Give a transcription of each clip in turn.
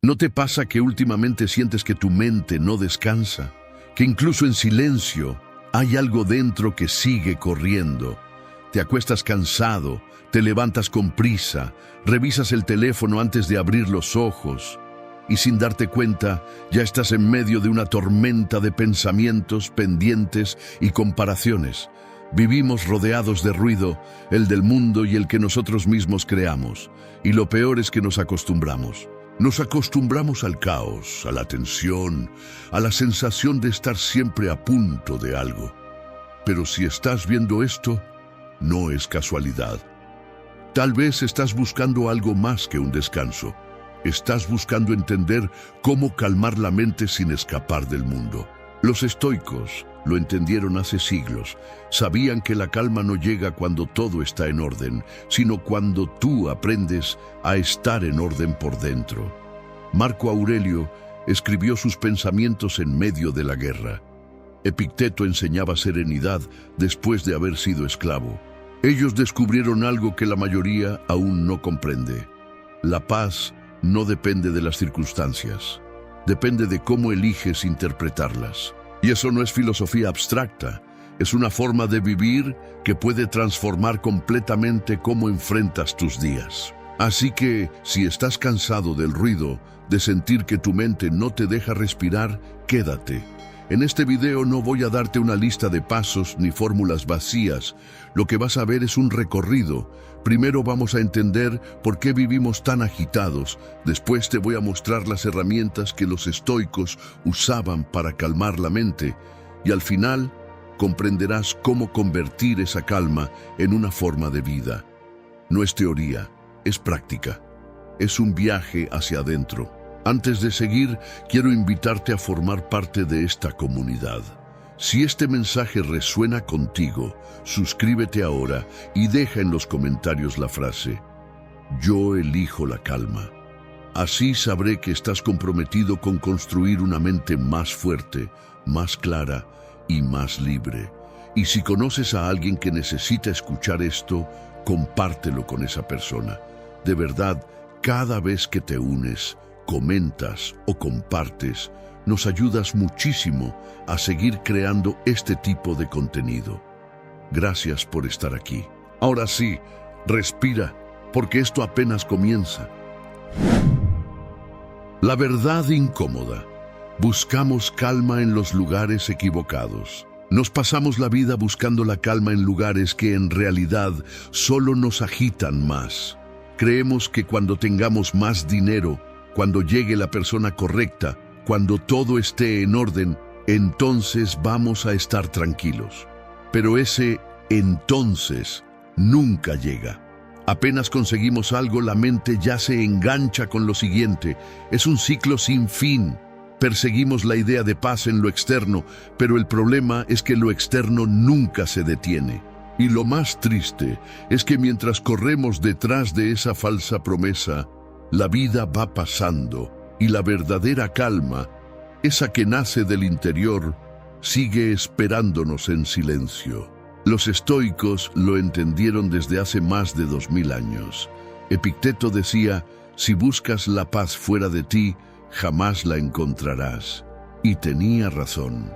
¿No te pasa que últimamente sientes que tu mente no descansa? Que incluso en silencio hay algo dentro que sigue corriendo. Te acuestas cansado, te levantas con prisa, revisas el teléfono antes de abrir los ojos y sin darte cuenta ya estás en medio de una tormenta de pensamientos, pendientes y comparaciones. Vivimos rodeados de ruido, el del mundo y el que nosotros mismos creamos, y lo peor es que nos acostumbramos. Nos acostumbramos al caos, a la tensión, a la sensación de estar siempre a punto de algo. Pero si estás viendo esto, no es casualidad. Tal vez estás buscando algo más que un descanso. Estás buscando entender cómo calmar la mente sin escapar del mundo. Los estoicos lo entendieron hace siglos. Sabían que la calma no llega cuando todo está en orden, sino cuando tú aprendes a estar en orden por dentro. Marco Aurelio escribió sus pensamientos en medio de la guerra. Epicteto enseñaba serenidad después de haber sido esclavo. Ellos descubrieron algo que la mayoría aún no comprende. La paz no depende de las circunstancias, depende de cómo eliges interpretarlas. Y eso no es filosofía abstracta, es una forma de vivir que puede transformar completamente cómo enfrentas tus días. Así que, si estás cansado del ruido, de sentir que tu mente no te deja respirar, quédate. En este video no voy a darte una lista de pasos ni fórmulas vacías. Lo que vas a ver es un recorrido. Primero vamos a entender por qué vivimos tan agitados. Después te voy a mostrar las herramientas que los estoicos usaban para calmar la mente. Y al final, comprenderás cómo convertir esa calma en una forma de vida. No es teoría, es práctica. Es un viaje hacia adentro. Antes de seguir, quiero invitarte a formar parte de esta comunidad. Si este mensaje resuena contigo, suscríbete ahora y deja en los comentarios la frase: "Yo elijo la calma". Así sabré que estás comprometido con construir una mente más fuerte, más clara y más libre. Y si conoces a alguien que necesita escuchar esto, compártelo con esa persona. De verdad, cada vez que te unes, comentas o compartes, nos ayudas muchísimo a seguir creando este tipo de contenido. Gracias por estar aquí. Ahora sí, respira, porque esto apenas comienza. La verdad incómoda. Buscamos calma en los lugares equivocados. Nos pasamos la vida buscando la calma en lugares que en realidad solo nos agitan más. Creemos que cuando tengamos más dinero, cuando llegue la persona correcta, cuando todo esté en orden, entonces vamos a estar tranquilos. Pero ese entonces nunca llega. Apenas conseguimos algo, la mente ya se engancha con lo siguiente. Es un ciclo sin fin. Perseguimos la idea de paz en lo externo, pero el problema es que lo externo nunca se detiene. Y lo más triste es que mientras corremos detrás de esa falsa promesa, la vida va pasando y la verdadera calma, esa que nace del interior, sigue esperándonos en silencio. Los estoicos lo entendieron desde hace más de 2000 años. Epicteto decía: "Si buscas la paz fuera de ti, jamás la encontrarás". Y tenía razón,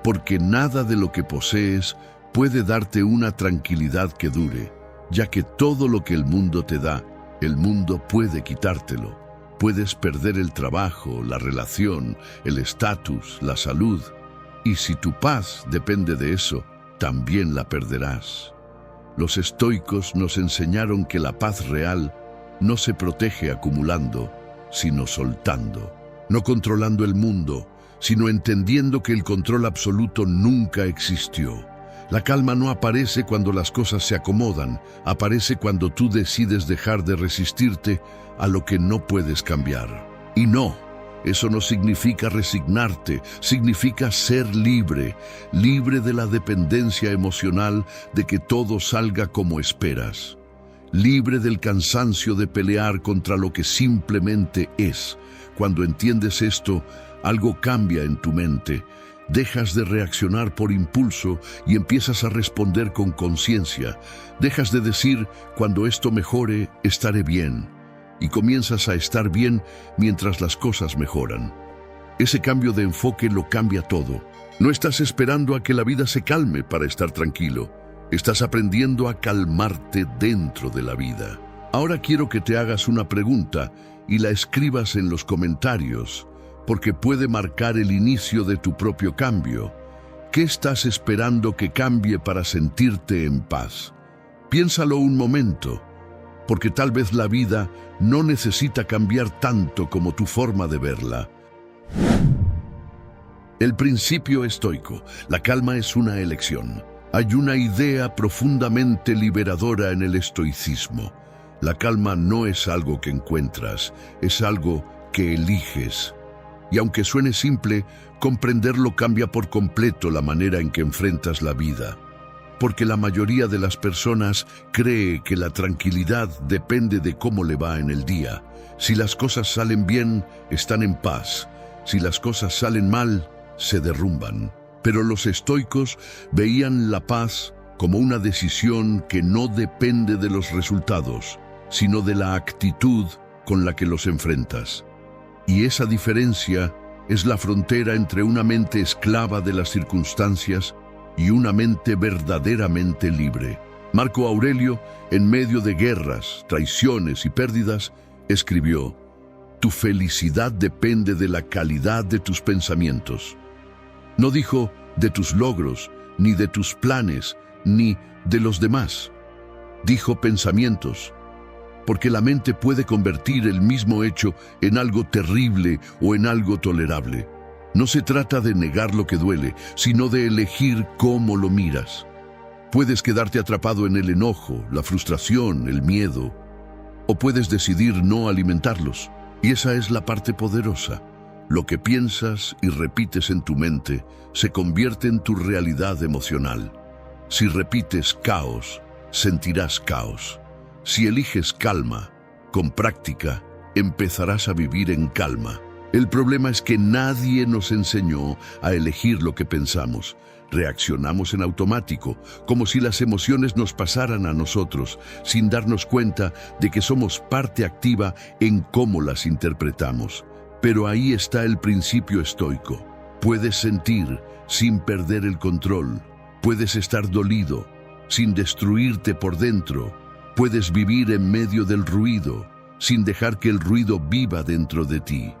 porque nada de lo que posees puede darte una tranquilidad que dure, ya que todo lo que el mundo te da, el mundo puede quitártelo. Puedes perder el trabajo, la relación, el estatus, la salud. Y si tu paz depende de eso, también la perderás. Los estoicos nos enseñaron que la paz real no se protege acumulando, sino soltando. No controlando el mundo, sino entendiendo que el control absoluto nunca existió. La calma no aparece cuando las cosas se acomodan, aparece cuando tú decides dejar de resistirte a lo que no puedes cambiar. Y no, eso no significa resignarte, significa ser libre, libre de la dependencia emocional de que todo salga como esperas, libre del cansancio de pelear contra lo que simplemente es. Cuando entiendes esto, algo cambia en tu mente. Dejas de reaccionar por impulso y empiezas a responder con conciencia. Dejas de decir: "Cuando esto mejore, estaré bien". y comienzas a estar bien mientras las cosas mejoran. Ese cambio de enfoque lo cambia todo. No estás esperando a que la vida se calme para estar tranquilo. Estás aprendiendo a calmarte dentro de la vida. Ahora quiero que te hagas una pregunta y la escribas en los comentarios, porque puede marcar el inicio de tu propio cambio. ¿Qué estás esperando que cambie para sentirte en paz? Piénsalo un momento, porque tal vez la vida no necesita cambiar tanto como tu forma de verla. El principio estoico. La calma es una elección. Hay una idea profundamente liberadora en el estoicismo. La calma no es algo que encuentras, es algo que eliges. Y aunque suene simple, comprenderlo cambia por completo la manera en que enfrentas la vida. Porque la mayoría de las personas cree que la tranquilidad depende de cómo le va en el día. Si las cosas salen bien, están en paz. Si las cosas salen mal, se derrumban. Pero los estoicos veían la paz como una decisión que no depende de los resultados, sino de la actitud con la que los enfrentas. Y esa diferencia es la frontera entre una mente esclava de las circunstancias y una mente verdaderamente libre. Marco Aurelio, en medio de guerras, traiciones y pérdidas, escribió: «Tu felicidad depende de la calidad de tus pensamientos». No dijo de tus logros, ni de tus planes, ni de los demás. Dijo pensamientos, porque la mente puede convertir el mismo hecho en algo terrible o en algo tolerable. No se trata de negar lo que duele, sino de elegir cómo lo miras. Puedes quedarte atrapado en el enojo, la frustración, el miedo, o puedes decidir no alimentarlos. Y esa es la parte poderosa. Lo que piensas y repites en tu mente se convierte en tu realidad emocional. Si repites caos, sentirás caos. Si eliges calma, con práctica, empezarás a vivir en calma. El problema es que nadie nos enseñó a elegir lo que pensamos. Reaccionamos en automático, como si las emociones nos pasaran a nosotros, sin darnos cuenta de que somos parte activa en cómo las interpretamos. Pero ahí está el principio estoico. Puedes sentir sin perder el control. Puedes estar dolido sin destruirte por dentro. Puedes vivir en medio del ruido sin dejar que el ruido viva dentro de ti.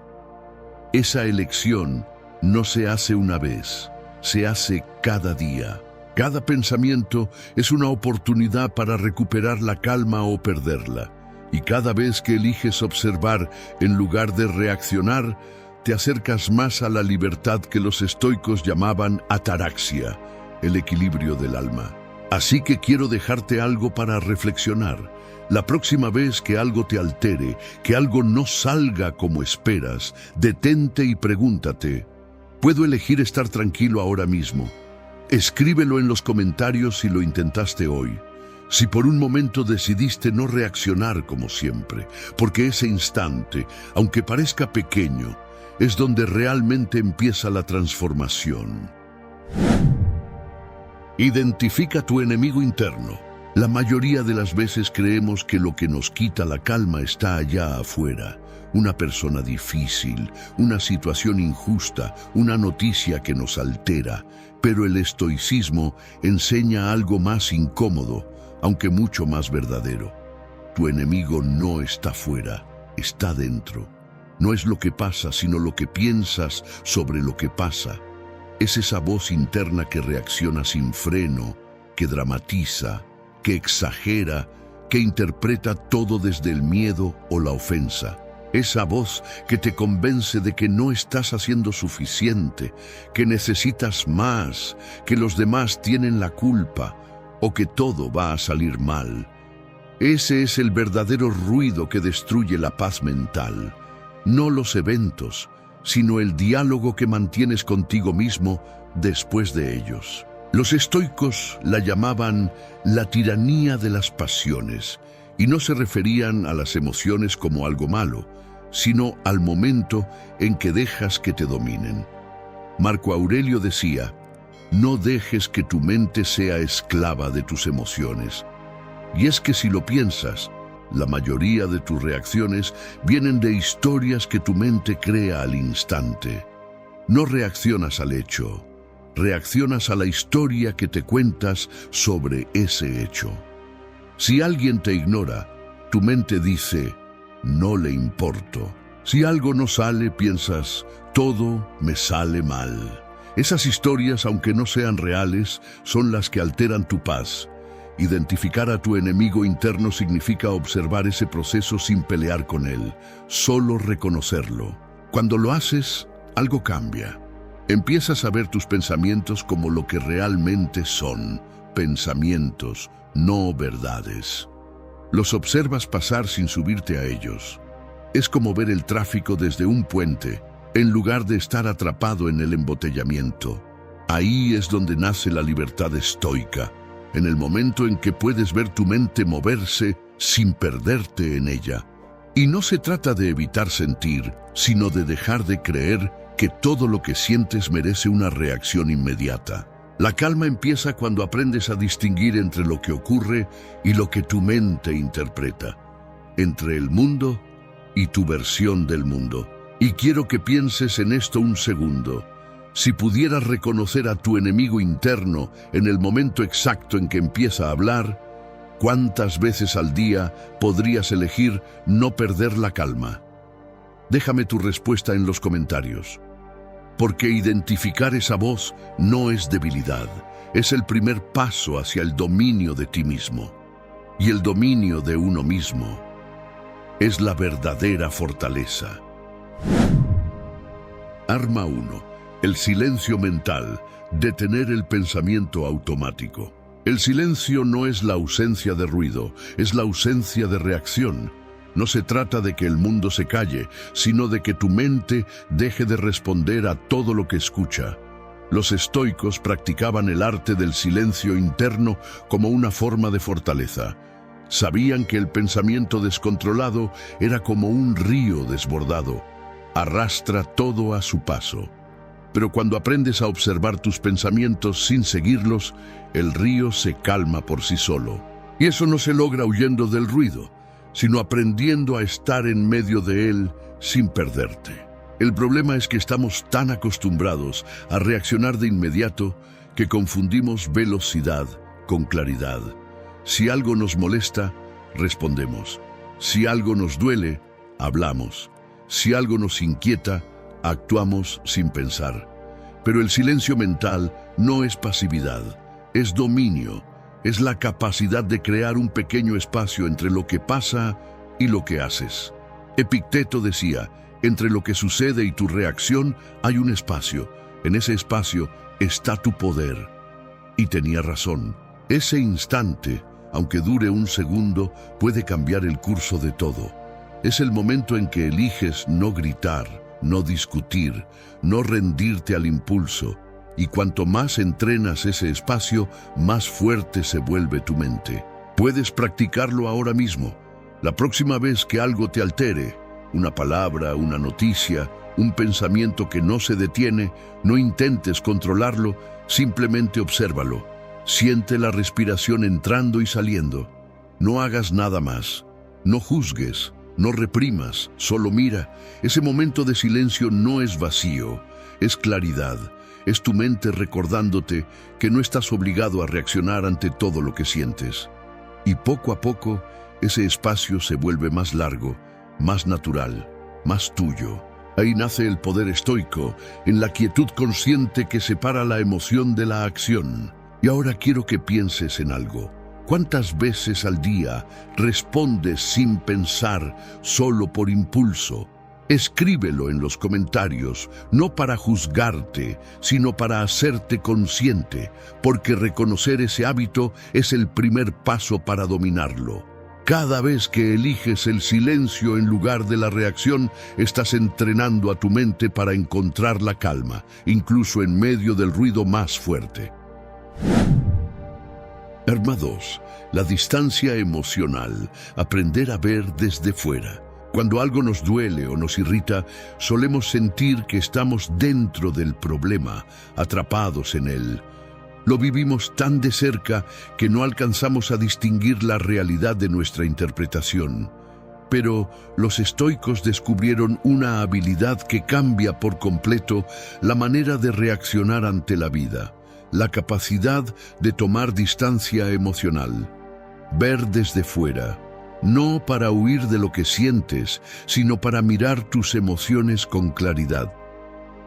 Esa elección no se hace una vez, se hace cada día. Cada pensamiento es una oportunidad para recuperar la calma o perderla. Y cada vez que eliges observar en lugar de reaccionar, te acercas más a la libertad que los estoicos llamaban ataraxia, el equilibrio del alma. Así que quiero dejarte algo para reflexionar. La próxima vez que algo te altere, que algo no salga como esperas, detente y pregúntate: ¿puedo elegir estar tranquilo ahora mismo? Escríbelo en los comentarios si lo intentaste hoy. Si por un momento decidiste no reaccionar como siempre, porque ese instante, aunque parezca pequeño, es donde realmente empieza la transformación. Identifica tu enemigo interno. La mayoría de las veces creemos que lo que nos quita la calma está allá afuera. Una persona difícil, una situación injusta, una noticia que nos altera. Pero el estoicismo enseña algo más incómodo, aunque mucho más verdadero. Tu enemigo no está fuera, está dentro. No es lo que pasa, sino lo que piensas sobre lo que pasa. Es esa voz interna que reacciona sin freno, que dramatiza, que exagera, que interpreta todo desde el miedo o la ofensa. Esa voz que te convence de que no estás haciendo suficiente, que necesitas más, que los demás tienen la culpa, o que todo va a salir mal. Ese es el verdadero ruido que destruye la paz mental. No los eventos, sino el diálogo que mantienes contigo mismo después de ellos. Los estoicos la llamaban la tiranía de las pasiones, y no se referían a las emociones como algo malo, sino al momento en que dejas que te dominen. Marco Aurelio decía: no dejes que tu mente sea esclava de tus emociones. Y es que si lo piensas, La mayoría de tus reacciones vienen de historias que tu mente crea al instante. No reaccionas al hecho, reaccionas a la historia que te cuentas sobre ese hecho. Si alguien te ignora, tu mente dice, no le importo. Si algo no sale, piensas, todo me sale mal. Esas historias, aunque no sean reales, son las que alteran tu paz. Identificar a tu enemigo interno significa observar ese proceso sin pelear con él, solo reconocerlo. Cuando lo haces, algo cambia. Empiezas a ver tus pensamientos como lo que realmente son, pensamientos, no verdades. Los observas pasar sin subirte a ellos. Es como ver el tráfico desde un puente, en lugar de estar atrapado en el embotellamiento. Ahí es donde nace la libertad estoica, en el momento en que puedes ver tu mente moverse sin perderte en ella. Y no se trata de evitar sentir, sino de dejar de creer que todo lo que sientes merece una reacción inmediata. La calma empieza cuando aprendes a distinguir entre lo que ocurre y lo que tu mente interpreta, entre el mundo y tu versión del mundo. Y quiero que pienses en esto un segundo. Si pudieras reconocer a tu enemigo interno en el momento exacto en que empieza a hablar, ¿cuántas veces al día podrías elegir no perder la calma? Déjame tu respuesta en los comentarios. Porque identificar esa voz no es debilidad, es el primer paso hacia el dominio de ti mismo. Y el dominio de uno mismo es la verdadera fortaleza. Arma 1. El silencio mental, detener el pensamiento automático. El silencio no es la ausencia de ruido, es la ausencia de reacción. No se trata de que el mundo se calle, sino de que tu mente deje de responder a todo lo que escucha. Los estoicos practicaban el arte del silencio interno como una forma de fortaleza. Sabían que el pensamiento descontrolado era como un río desbordado. Arrastra todo a su paso. Pero cuando aprendes a observar tus pensamientos sin seguirlos, el río se calma por sí solo. Y eso no se logra huyendo del ruido, sino aprendiendo a estar en medio de él sin perderte. El problema es que estamos tan acostumbrados a reaccionar de inmediato que confundimos velocidad con claridad. Si algo nos molesta, respondemos. Si algo nos duele, hablamos. Si algo nos inquieta, actuamos sin pensar. Pero el silencio mental no es pasividad, es dominio. Es la capacidad de crear un pequeño espacio entre lo que pasa y lo que haces. Epicteto decía, entre lo que sucede y tu reacción hay un espacio. En ese espacio está tu poder. Y tenía razón. Ese instante, aunque dure un segundo, puede cambiar el curso de todo. Es el momento en que eliges no gritar, no discutir, no rendirte al impulso. Y cuanto más entrenas ese espacio, más fuerte se vuelve tu mente. Puedes practicarlo ahora mismo. La próxima vez que algo te altere, una palabra, una noticia, un pensamiento que no se detiene, no intentes controlarlo, simplemente obsérvalo. Siente la respiración entrando y saliendo. No hagas nada más. No juzgues, no reprimas, solo mira. Ese momento de silencio no es vacío, es claridad. Es tu mente recordándote que no estás obligado a reaccionar ante todo lo que sientes. Y poco a poco, ese espacio se vuelve más largo, más natural, más tuyo. Ahí nace el poder estoico, en la quietud consciente que separa la emoción de la acción. Y ahora quiero que pienses en algo. ¿Cuántas veces al día respondes sin pensar, solo por impulso? Escríbelo en los comentarios, no para juzgarte, sino para hacerte consciente, porque reconocer ese hábito es el primer paso para dominarlo. Cada vez que eliges el silencio en lugar de la reacción, estás entrenando a tu mente para encontrar la calma, incluso en medio del ruido más fuerte. Arma 2. La distancia emocional, aprender a ver desde fuera. Cuando algo nos duele o nos irrita, solemos sentir que estamos dentro del problema, atrapados en él. Lo vivimos tan de cerca que no alcanzamos a distinguir la realidad de nuestra interpretación. Pero los estoicos descubrieron una habilidad que cambia por completo la manera de reaccionar ante la vida, la capacidad de tomar distancia emocional, ver desde fuera, no para huir de lo que sientes, sino para mirar tus emociones con claridad.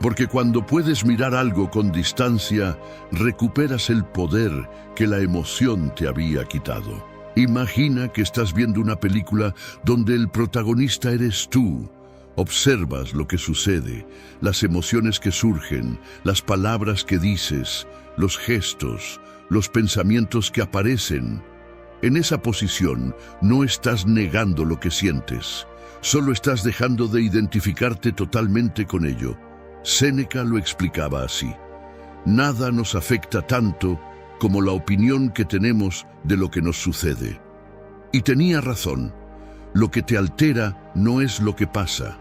Porque cuando puedes mirar algo con distancia, recuperas el poder que la emoción te había quitado. Imagina que estás viendo una película donde el protagonista eres tú. Observas lo que sucede, las emociones que surgen, las palabras que dices, los gestos, los pensamientos que aparecen. En esa posición no estás negando lo que sientes, solo estás dejando de identificarte totalmente con ello. Séneca lo explicaba así: nada nos afecta tanto como la opinión que tenemos de lo que nos sucede. Y tenía razón. Lo que te altera no es lo que pasa,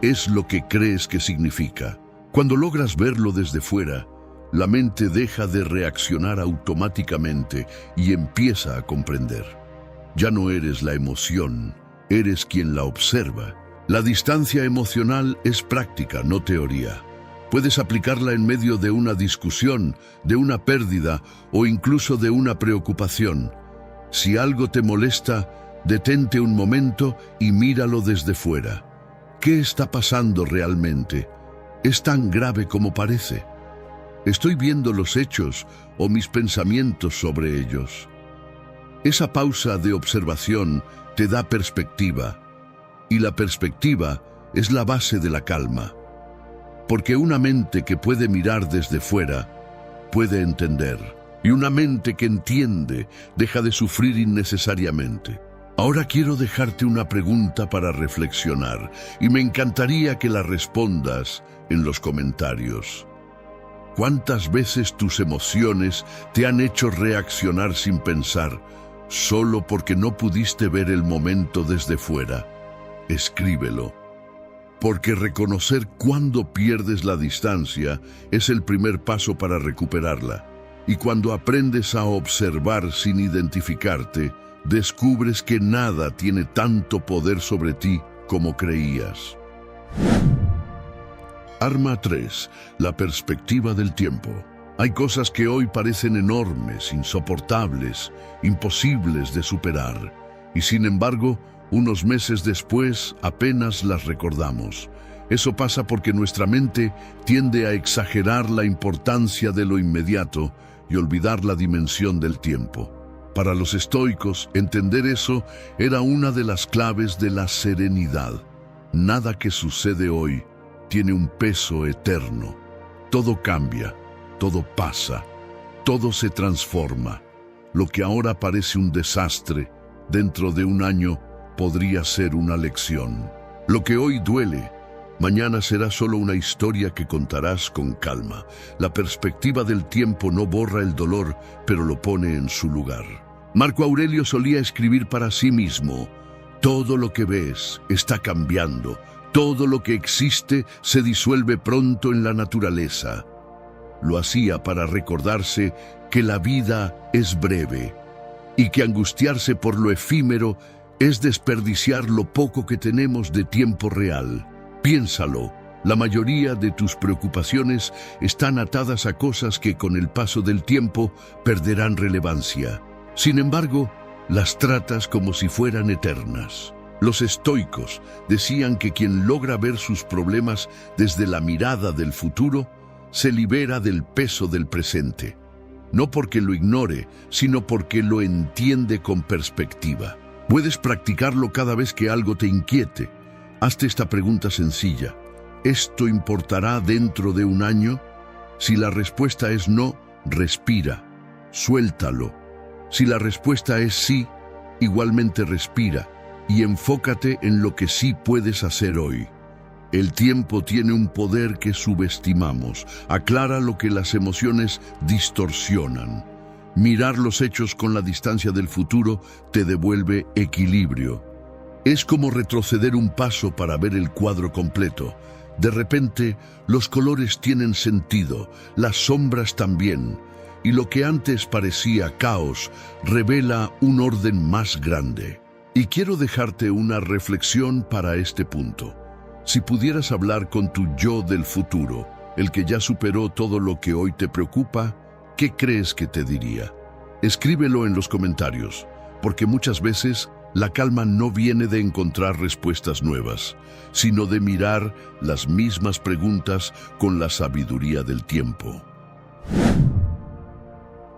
es lo que crees que significa. Cuando logras verlo desde fuera, la mente deja de reaccionar automáticamente y empieza a comprender. Ya no eres la emoción, eres quien la observa. La distancia emocional es práctica, no teoría. Puedes aplicarla en medio de una discusión, de una pérdida o incluso de una preocupación. Si algo te molesta, detente un momento y míralo desde fuera. ¿Qué está pasando realmente? ¿Es tan grave como parece? ¿Estoy viendo los hechos o mis pensamientos sobre ellos? Esa pausa de observación te da perspectiva, y la perspectiva es la base de la calma. Porque una mente que puede mirar desde fuera, puede entender. Y una mente que entiende, deja de sufrir innecesariamente. Ahora quiero dejarte una pregunta para reflexionar, y me encantaría que la respondas en los comentarios. ¿Cuántas veces tus emociones te han hecho reaccionar sin pensar, solo porque no pudiste ver el momento desde fuera? Escríbelo. Porque reconocer cuándo pierdes la distancia es el primer paso para recuperarla. Y cuando aprendes a observar sin identificarte, descubres que nada tiene tanto poder sobre ti como creías. Arma 3. La perspectiva del tiempo. Hay cosas que hoy parecen enormes, insoportables, imposibles de superar. Y sin embargo, unos meses después apenas las recordamos. Eso pasa porque nuestra mente tiende a exagerar la importancia de lo inmediato y olvidar la dimensión del tiempo. Para los estoicos, entender eso era una de las claves de la serenidad. Nada que sucede hoy tiene un peso eterno. Todo cambia, todo pasa, todo se transforma. Lo que ahora parece un desastre, dentro de un año podría ser una lección. Lo que hoy duele, mañana será solo una historia que contarás con calma. La perspectiva del tiempo no borra el dolor, pero lo pone en su lugar. Marco Aurelio solía escribir para sí mismo: todo lo que ves está cambiando, todo lo que existe se disuelve pronto en la naturaleza. Lo hacía para recordarse que la vida es breve y que angustiarse por lo efímero es desperdiciar lo poco que tenemos de tiempo real. Piénsalo, la mayoría de tus preocupaciones están atadas a cosas que con el paso del tiempo perderán relevancia. Sin embargo, las tratas como si fueran eternas. Los estoicos decían que quien logra ver sus problemas desde la mirada del futuro se libera del peso del presente. No porque lo ignore, sino porque lo entiende con perspectiva. Puedes practicarlo cada vez que algo te inquiete. Hazte esta pregunta sencilla: ¿esto importará dentro de un año? Si la respuesta es no, respira, suéltalo. Si la respuesta es sí, igualmente respira y enfócate en lo que sí puedes hacer hoy. El tiempo tiene un poder que subestimamos, aclara lo que las emociones distorsionan. Mirar los hechos con la distancia del futuro te devuelve equilibrio. Es como retroceder un paso para ver el cuadro completo. De repente, los colores tienen sentido, las sombras también. y lo que antes parecía caos revela un orden más grande. Y quiero dejarte una reflexión para este punto. Si pudieras hablar con tu yo del futuro, el que ya superó todo lo que hoy te preocupa, ¿qué crees que te diría? Escríbelo en los comentarios, porque muchas veces la calma no viene de encontrar respuestas nuevas, sino de mirar las mismas preguntas con la sabiduría del tiempo.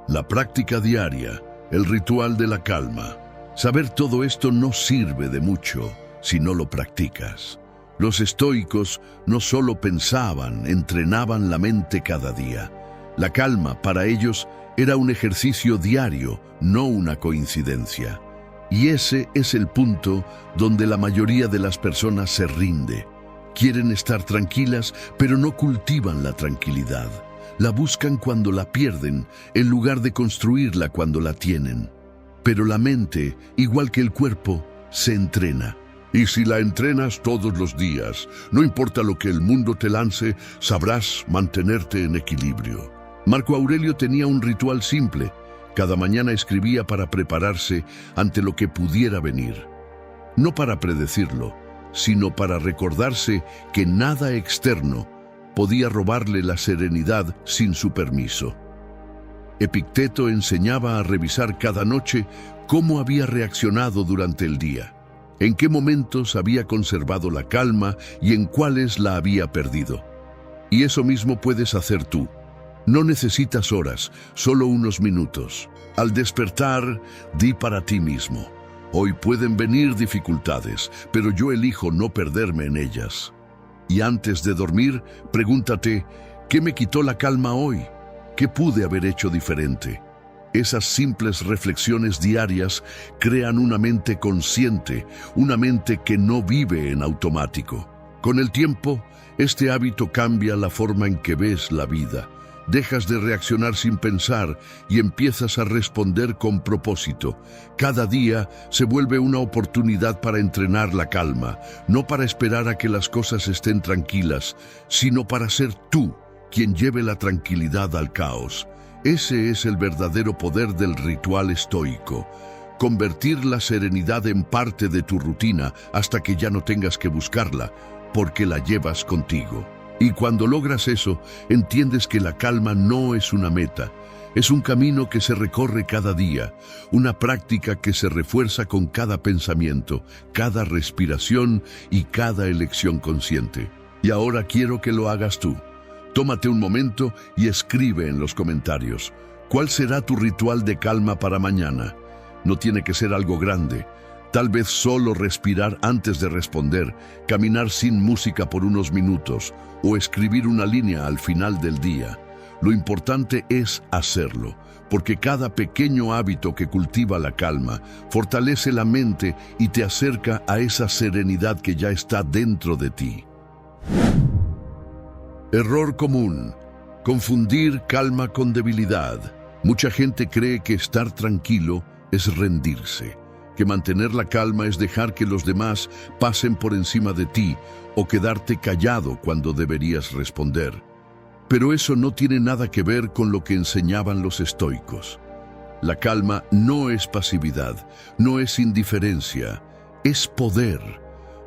La práctica diaria, el ritual de la calma. Saber todo esto no sirve de mucho si no lo practicas. Los estoicos no solo pensaban, entrenaban la mente cada día. La calma para ellos era un ejercicio diario, no una coincidencia. Y ese es el punto donde la mayoría de las personas se rinde. Quieren estar tranquilas, pero no cultivan la tranquilidad. La buscan cuando la pierden, en lugar de construirla cuando la tienen. Pero la mente, igual que el cuerpo, se entrena. Y si la entrenas todos los días, no importa lo que el mundo te lance, sabrás mantenerte en equilibrio. Marco Aurelio tenía un ritual simple. Cada mañana escribía para prepararse ante lo que pudiera venir. No para predecirlo, sino para recordarse que nada externo podía robarle la serenidad sin su permiso. Epicteto enseñaba a revisar cada noche cómo había reaccionado durante el día, en qué momentos había conservado la calma y en cuáles la había perdido. Y eso mismo puedes hacer tú. No necesitas horas, solo unos minutos. Al despertar, di para ti mismo: hoy pueden venir dificultades, pero yo elijo no perderme en ellas. Y antes de dormir, pregúntate: ¿qué me quitó la calma hoy? ¿Qué pude haber hecho diferente? Esas simples reflexiones diarias crean una mente consciente, una mente que no vive en automático. Con el tiempo, este hábito cambia la forma en que ves la vida. Dejas de reaccionar sin pensar y empiezas a responder con propósito. Cada día se vuelve una oportunidad para entrenar la calma, no para esperar a que las cosas estén tranquilas, sino para ser tú quien lleve la tranquilidad al caos. Ese es el verdadero poder del ritual estoico. Convertir la serenidad en parte de tu rutina hasta que ya no tengas que buscarla, porque la llevas contigo. Y cuando logras eso, entiendes que la calma no es una meta, es un camino que se recorre cada día, una práctica que se refuerza con cada pensamiento, cada respiración y cada elección consciente. Y ahora quiero que lo hagas tú. Tómate un momento y escribe en los comentarios: ¿cuál será tu ritual de calma para mañana? No tiene que ser algo grande. Tal vez solo respirar antes de responder, caminar sin música por unos minutos o escribir una línea al final del día. Lo importante es hacerlo, porque cada pequeño hábito que cultiva la calma fortalece la mente y te acerca a esa serenidad que ya está dentro de ti. Error común: confundir calma con debilidad. Mucha gente cree que estar tranquilo es rendirse, que mantener la calma es dejar que los demás pasen por encima de ti o quedarte callado cuando deberías responder. Pero eso no tiene nada que ver con lo que enseñaban los estoicos. La calma no es pasividad, no es indiferencia, es poder.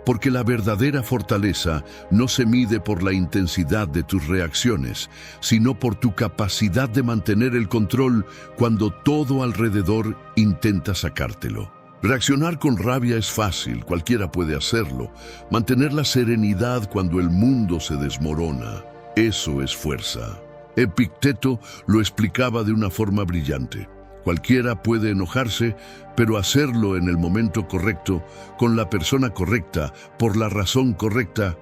Porque la verdadera fortaleza no se mide por la intensidad de tus reacciones, sino por tu capacidad de mantener el control cuando todo alrededor intenta sacártelo. Reaccionar con rabia es fácil, cualquiera puede hacerlo. Mantener la serenidad cuando el mundo se desmorona, eso es fuerza. Epicteto lo explicaba de una forma brillante. Cualquiera puede enojarse, pero hacerlo en el momento correcto, con la persona correcta, por la razón correcta,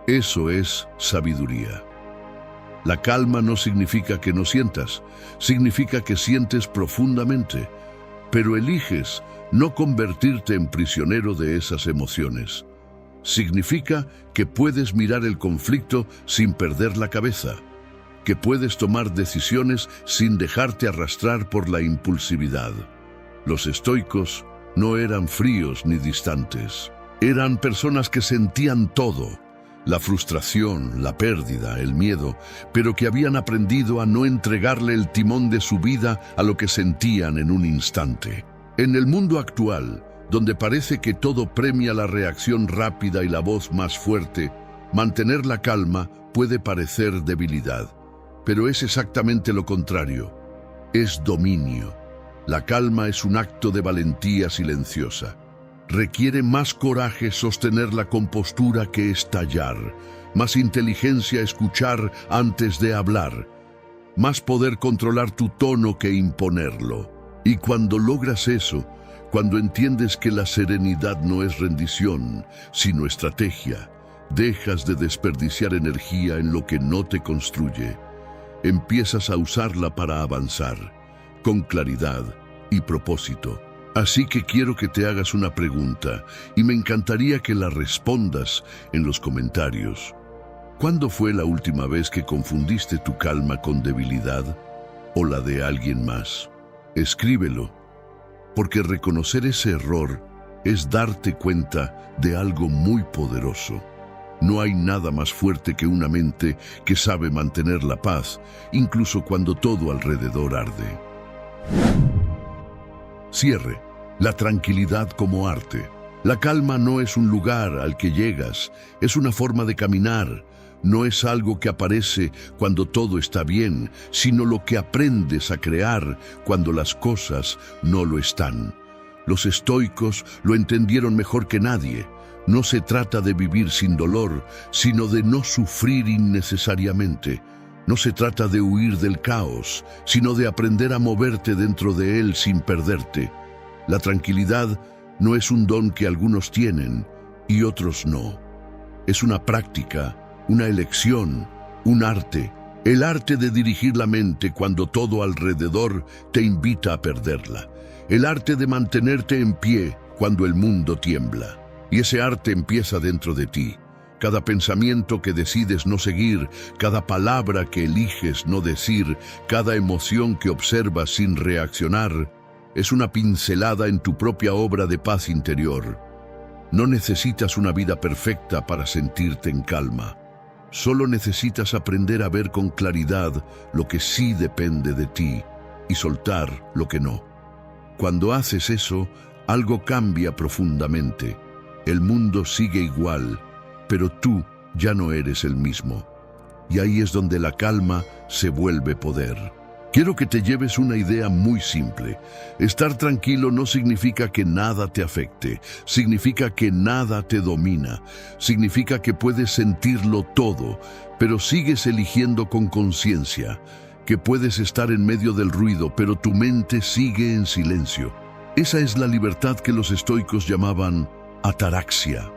eso es sabiduría. La calma no significa que no sientas, significa que sientes profundamente, pero eliges no convertirte en prisionero de esas emociones. Significa que puedes mirar el conflicto sin perder la cabeza, que puedes tomar decisiones sin dejarte arrastrar por la impulsividad. Los estoicos no eran fríos ni distantes. Eran personas que sentían todo. la frustración, la pérdida, el miedo, pero que habían aprendido a no entregarle el timón de su vida a lo que sentían en un instante. En el mundo actual, donde parece que todo premia la reacción rápida y la voz más fuerte, mantener la calma puede parecer debilidad, pero es exactamente lo contrario. Es dominio. La calma es un acto de valentía silenciosa. Requiere más coraje sostener la compostura que estallar, más inteligencia escuchar antes de hablar, más poder controlar tu tono que imponerlo. Y cuando logras eso, cuando entiendes que la serenidad no es rendición, sino estrategia, dejas de desperdiciar energía en lo que no te construye. Empiezas a usarla para avanzar, con claridad y propósito. Así que quiero que te hagas una pregunta y me encantaría que la respondas en los comentarios. ¿Cuándo fue la última vez que confundiste tu calma con debilidad o la de alguien más? Escríbelo, porque reconocer ese error es darte cuenta de algo muy poderoso. No hay nada más fuerte que una mente que sabe mantener la paz, incluso cuando todo alrededor arde. Cierre. La tranquilidad como arte. La calma no es un lugar al que llegas, es una forma de caminar. No es algo que aparece cuando todo está bien, sino lo que aprendes a crear cuando las cosas no lo están. Los estoicos lo entendieron mejor que nadie. No se trata de vivir sin dolor, sino de no sufrir innecesariamente. No se trata de huir del caos, sino de aprender a moverte dentro de él sin perderte. La tranquilidad no es un don que algunos tienen y otros no. Es una práctica, una elección, un arte. El arte de dirigir la mente cuando todo alrededor te invita a perderla. El arte de mantenerte en pie cuando el mundo tiembla. Y ese arte empieza dentro de ti. Cada pensamiento que decides no seguir, cada palabra que eliges no decir, cada emoción que observas sin reaccionar, es una pincelada en tu propia obra de paz interior. No necesitas una vida perfecta para sentirte en calma. Solo necesitas aprender a ver con claridad lo que sí depende de ti y soltar lo que no. Cuando haces eso, algo cambia profundamente. El mundo sigue igual, pero tú ya no eres el mismo. Y ahí es donde la calma se vuelve poder. Quiero que te lleves una idea muy simple. Estar tranquilo no significa que nada te afecte, significa que nada te domina, significa que puedes sentirlo todo, pero sigues eligiendo con conciencia, que puedes estar en medio del ruido, pero tu mente sigue en silencio. Esa es la libertad que los estoicos llamaban ataraxia,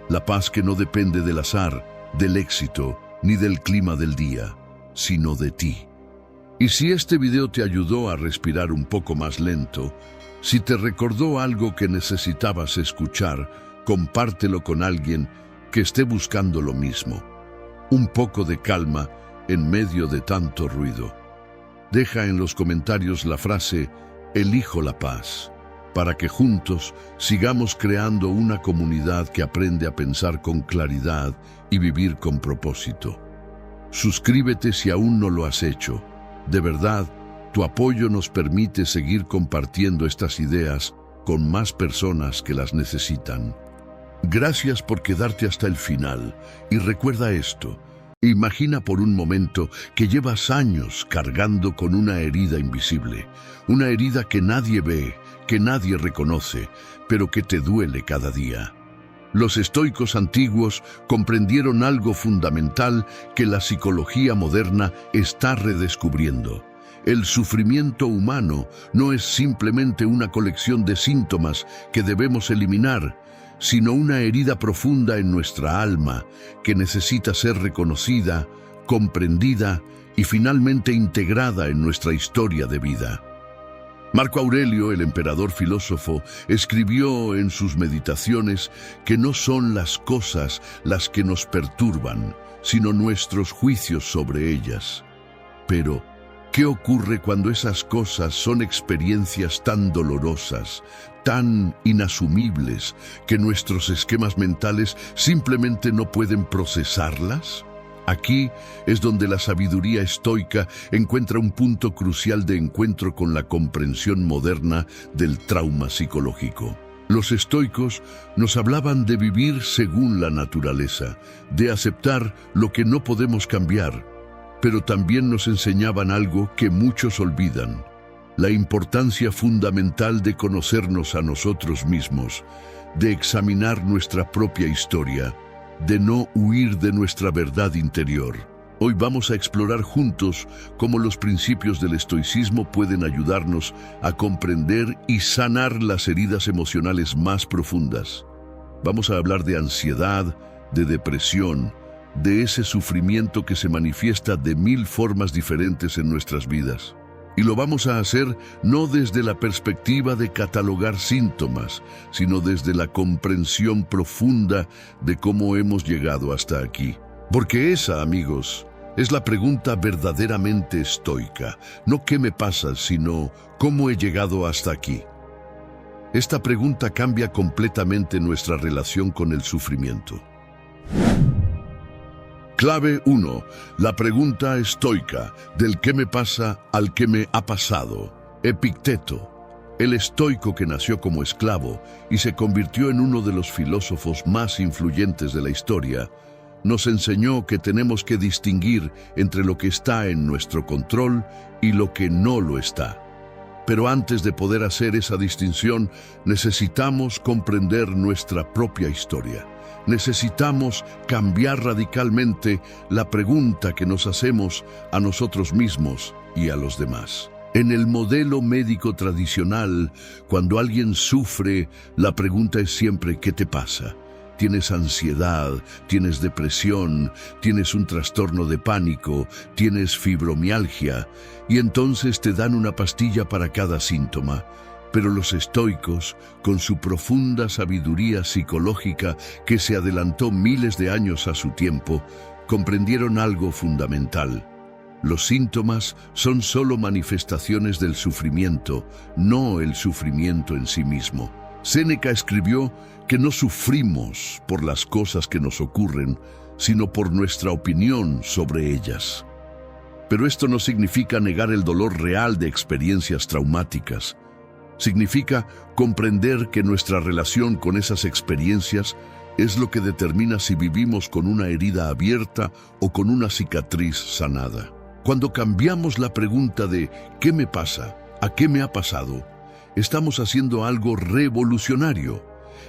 la paz que no depende del azar, del éxito, ni del clima del día, sino de ti. Y si este video te ayudó a respirar un poco más lento, si te recordó algo que necesitabas escuchar, compártelo con alguien que esté buscando lo mismo. Un poco de calma en medio de tanto ruido. Deja en los comentarios la frase "Elijo la paz", para que juntos sigamos creando una comunidad que aprende a pensar con claridad y vivir con propósito. Suscríbete si aún no lo has hecho. De verdad, tu apoyo nos permite seguir compartiendo estas ideas con más personas que las necesitan. Gracias por quedarte hasta el final y recuerda esto. Imagina por un momento que llevas años cargando con una herida invisible, una herida que nadie ve, que nadie reconoce, pero que te duele cada día. Los estoicos antiguos comprendieron algo fundamental que la psicología moderna está redescubriendo. El sufrimiento humano no es simplemente una colección de síntomas que debemos eliminar, sino una herida profunda en nuestra alma que necesita ser reconocida, comprendida y finalmente integrada en nuestra historia de vida. Marco Aurelio, el emperador filósofo, escribió en sus meditaciones que no son las cosas las que nos perturban, sino nuestros juicios sobre ellas. Pero, ¿Qué ocurre cuando esas cosas son experiencias tan dolorosas, tan inasumibles, que nuestros esquemas mentales simplemente no pueden procesarlas? Aquí es donde la sabiduría estoica encuentra un punto crucial de encuentro con la comprensión moderna del trauma psicológico. Los estoicos nos hablaban de vivir según la naturaleza, de aceptar lo que no podemos cambiar, pero también nos enseñaban algo que muchos olvidan: la importancia fundamental de conocernos a nosotros mismos, de examinar nuestra propia historia, de no huir de nuestra verdad interior. Hoy vamos a explorar juntos cómo los principios del estoicismo pueden ayudarnos a comprender y sanar las heridas emocionales más profundas. Vamos a hablar de ansiedad, de depresión, de ese sufrimiento que se manifiesta de 1000 formas diferentes en nuestras vidas. Y lo vamos a hacer no desde la perspectiva de catalogar síntomas, sino desde la comprensión profunda de cómo hemos llegado hasta aquí. Porque esa, amigos, es la pregunta verdaderamente estoica. No qué me pasa, sino cómo he llegado hasta aquí. Esta pregunta cambia completamente nuestra relación con el sufrimiento. Clave 1. La pregunta estoica, del qué me pasa al qué me ha pasado. Epicteto, el estoico que nació como esclavo y se convirtió en uno de los filósofos más influyentes de la historia, nos enseñó que tenemos que distinguir entre lo que está en nuestro control y lo que no lo está. Pero antes de poder hacer esa distinción, necesitamos comprender nuestra propia historia. Necesitamos cambiar radicalmente la pregunta que nos hacemos a nosotros mismos y a los demás. En el modelo médico tradicional, cuando alguien sufre, la pregunta es siempre ¿qué te pasa? ¿Tienes ansiedad? ¿Tienes depresión? ¿Tienes un trastorno de pánico? ¿Tienes fibromialgia? Y entonces te dan una pastilla para cada síntoma. Pero los estoicos, con su profunda sabiduría psicológica que se adelantó miles de años a su tiempo, comprendieron algo fundamental. Los síntomas son solo manifestaciones del sufrimiento, no el sufrimiento en sí mismo. Séneca escribió que no sufrimos por las cosas que nos ocurren, sino por nuestra opinión sobre ellas. Pero esto no significa negar el dolor real de experiencias traumáticas. Significa comprender que nuestra relación con esas experiencias es lo que determina si vivimos con una herida abierta o con una cicatriz sanada. Cuando cambiamos la pregunta de ¿qué me pasa? ¿A qué me ha pasado? Estamos haciendo algo revolucionario.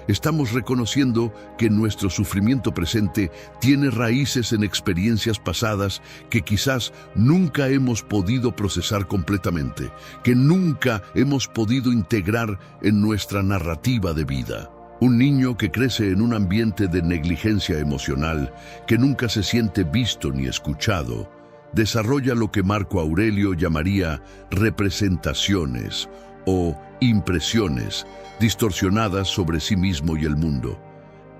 Estamos reconociendo que nuestro sufrimiento presente tiene raíces en experiencias pasadas que quizás nunca hemos podido procesar completamente, que nunca hemos podido integrar en nuestra narrativa de vida. Un niño que crece en un ambiente de negligencia emocional, que nunca se siente visto ni escuchado, desarrolla lo que Marco Aurelio llamaría representaciones o impresiones distorsionadas sobre sí mismo y el mundo.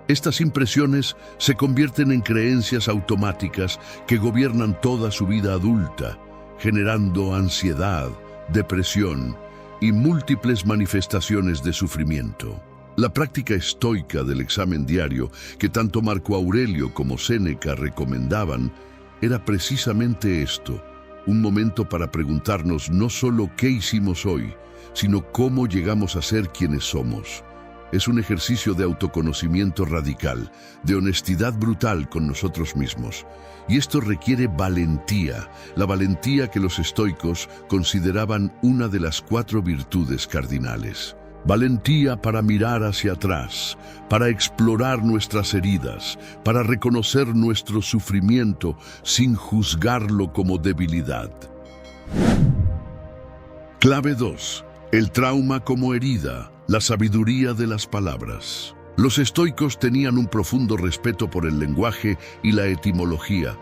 Estas impresiones se convierten en creencias automáticas que gobiernan toda su vida adulta, generando ansiedad, depresión y múltiples manifestaciones de sufrimiento. La práctica estoica del examen diario, que tanto Marco Aurelio como Séneca recomendaban, era precisamente esto: un momento para preguntarnos no solo qué hicimos hoy, sino cómo llegamos a ser quienes somos. Es un ejercicio de autoconocimiento radical, de honestidad brutal con nosotros mismos. Y esto requiere valentía, la valentía que los estoicos consideraban una de las 4 virtudes cardinales. Valentía para mirar hacia atrás, para explorar nuestras heridas, para reconocer nuestro sufrimiento sin juzgarlo como debilidad. Clave 2. El trauma como herida, la sabiduría de las palabras. Los estoicos tenían un profundo respeto por el lenguaje y la etimología.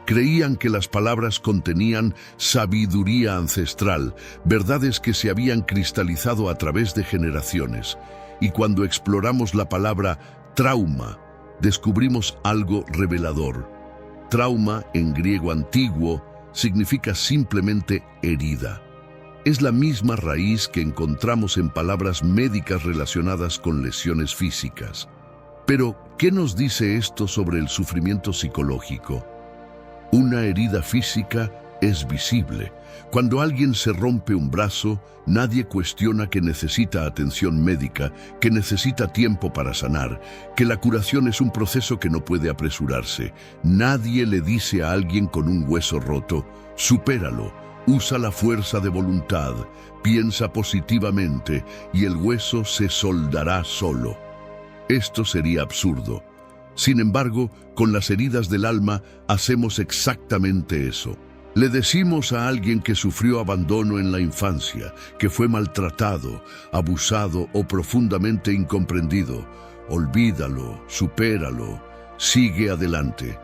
Creían que las palabras contenían sabiduría ancestral, verdades que se habían cristalizado a través de generaciones. Y cuando exploramos la palabra trauma, descubrimos algo revelador. Trauma, en griego antiguo, significa simplemente herida. Es la misma raíz que encontramos en palabras médicas relacionadas con lesiones físicas. Pero, ¿qué nos dice esto sobre el sufrimiento psicológico? Una herida física es visible. Cuando alguien se rompe un brazo, nadie cuestiona que necesita atención médica, que necesita tiempo para sanar, que la curación es un proceso que no puede apresurarse. Nadie le dice a alguien con un hueso roto, supéralo, usa la fuerza de voluntad, piensa positivamente y el hueso se soldará solo. Esto sería absurdo. Sin embargo, con las heridas del alma hacemos exactamente eso. Le decimos a alguien que sufrió abandono en la infancia, que fue maltratado, abusado o profundamente incomprendido, olvídalo, supéralo, sigue adelante.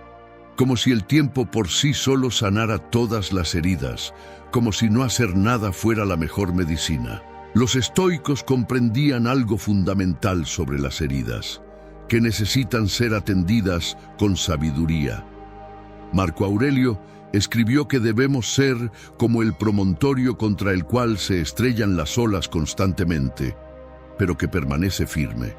Como si el tiempo por sí solo sanara todas las heridas, como si no hacer nada fuera la mejor medicina. Los estoicos comprendían algo fundamental sobre las heridas, que necesitan ser atendidas con sabiduría. Marco Aurelio escribió que debemos ser como el promontorio contra el cual se estrellan las olas constantemente, pero que permanece firme.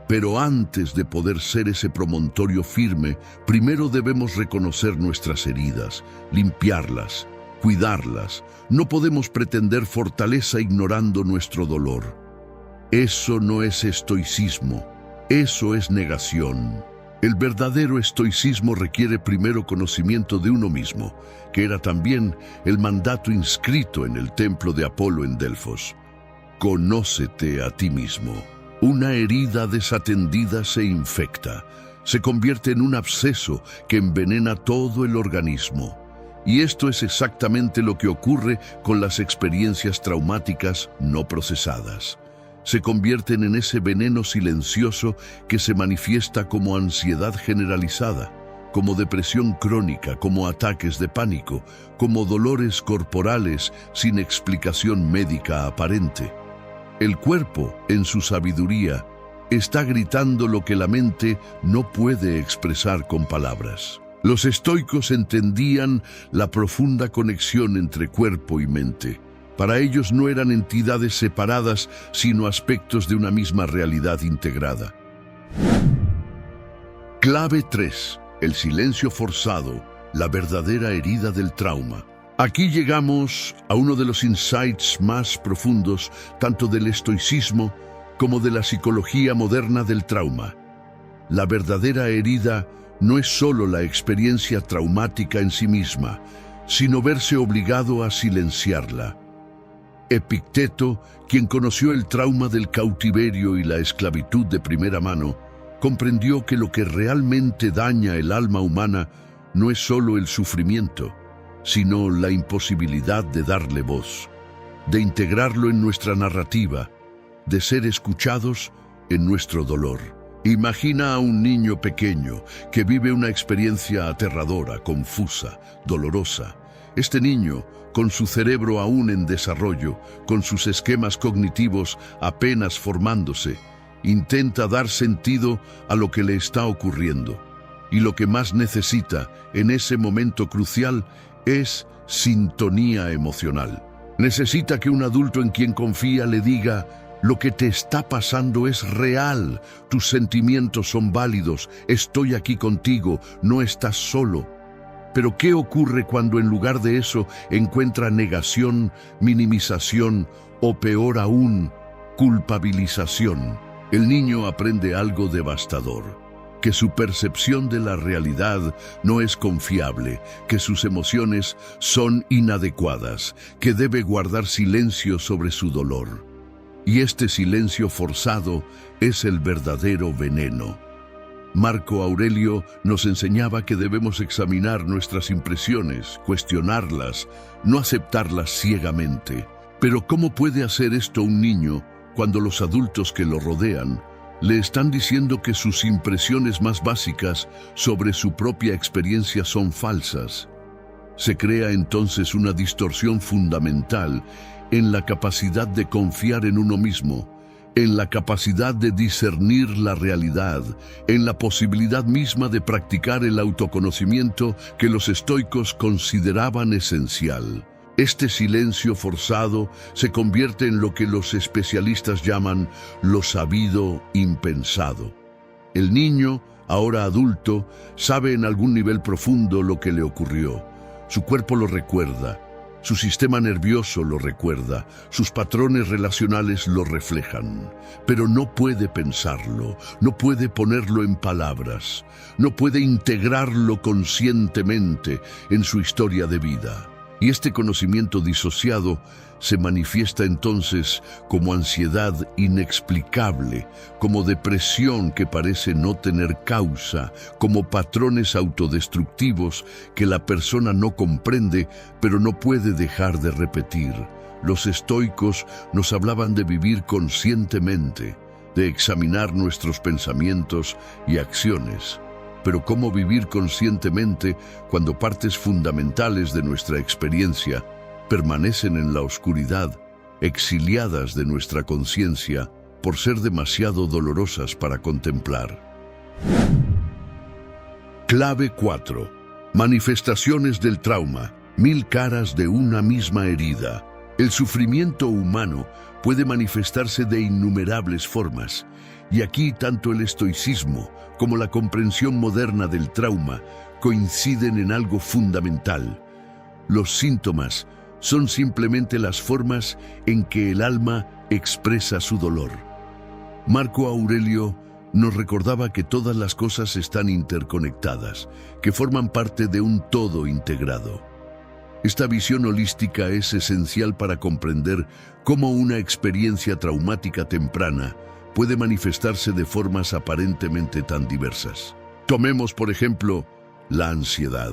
Pero antes de poder ser ese promontorio firme, primero debemos reconocer nuestras heridas, limpiarlas, cuidarlas. No podemos pretender fortaleza ignorando nuestro dolor. Eso no es estoicismo, eso es negación. El verdadero estoicismo requiere primero conocimiento de uno mismo, que era también el mandato inscrito en el templo de Apolo en Delfos. Conócete a ti mismo. Una herida desatendida se infecta, se convierte en un absceso que envenena todo el organismo. Y esto es exactamente lo que ocurre con las experiencias traumáticas no procesadas. Se convierten en ese veneno silencioso que se manifiesta como ansiedad generalizada, como depresión crónica, como ataques de pánico, como dolores corporales sin explicación médica aparente. El cuerpo, en su sabiduría, está gritando lo que la mente no puede expresar con palabras. Los estoicos entendían la profunda conexión entre cuerpo y mente. Para ellos no eran entidades separadas, sino aspectos de una misma realidad integrada. Clave 3. El silencio forzado, la verdadera herida del trauma. Aquí llegamos a uno de los insights más profundos, tanto del estoicismo como de la psicología moderna del trauma. La verdadera herida no es solo la experiencia traumática en sí misma, sino verse obligado a silenciarla. Epicteto, quien conoció el trauma del cautiverio y la esclavitud de primera mano, comprendió que lo que realmente daña el alma humana no es solo el sufrimiento, sino la imposibilidad de darle voz, de integrarlo en nuestra narrativa, de ser escuchados en nuestro dolor. Imagina a un niño pequeño que vive una experiencia aterradora, confusa, dolorosa. Este niño, con su cerebro aún en desarrollo, con sus esquemas cognitivos apenas formándose, intenta dar sentido a lo que le está ocurriendo. Y lo que más necesita en ese momento crucial es sintonía emocional. Necesita que un adulto en quien confía le diga: lo que te está pasando es real, tus sentimientos son válidos, estoy aquí contigo, no estás solo. Pero ¿qué ocurre cuando en lugar de eso encuentra negación, minimización o peor aún, culpabilización? El niño aprende algo devastador: que su percepción de la realidad no es confiable, que sus emociones son inadecuadas, que debe guardar silencio sobre su dolor. Y este silencio forzado es el verdadero veneno. Marco Aurelio nos enseñaba que debemos examinar nuestras impresiones, cuestionarlas, no aceptarlas ciegamente. Pero ¿cómo puede hacer esto un niño cuando los adultos que lo rodean le están diciendo que sus impresiones más básicas sobre su propia experiencia son falsas? Se crea entonces una distorsión fundamental en la capacidad de confiar en uno mismo, en la capacidad de discernir la realidad, en la posibilidad misma de practicar el autoconocimiento que los estoicos consideraban esencial. Este silencio forzado se convierte en lo que los especialistas llaman lo sabido impensado. El niño, ahora adulto, sabe en algún nivel profundo lo que le ocurrió. Su cuerpo lo recuerda, su sistema nervioso lo recuerda, sus patrones relacionales lo reflejan, pero no puede pensarlo, no puede ponerlo en palabras, no puede integrarlo conscientemente en su historia de vida. Y este conocimiento disociado se manifiesta entonces como ansiedad inexplicable, como depresión que parece no tener causa, como patrones autodestructivos que la persona no comprende, pero no puede dejar de repetir. Los estoicos nos hablaban de vivir conscientemente, de examinar nuestros pensamientos y acciones. Pero ¿cómo vivir conscientemente cuando partes fundamentales de nuestra experiencia permanecen en la oscuridad, exiliadas de nuestra conciencia por ser demasiado dolorosas para contemplar? Clave 4. Manifestaciones del trauma, 1000 caras de una misma herida. El sufrimiento humano puede manifestarse de innumerables formas, y aquí tanto el estoicismo como la comprensión moderna del trauma coinciden en algo fundamental. Los síntomas son simplemente las formas en que el alma expresa su dolor. Marco Aurelio nos recordaba que todas las cosas están interconectadas, que forman parte de un todo integrado. Esta visión holística es esencial para comprender cómo una experiencia traumática temprana puede manifestarse de formas aparentemente tan diversas. Tomemos, por ejemplo, la ansiedad.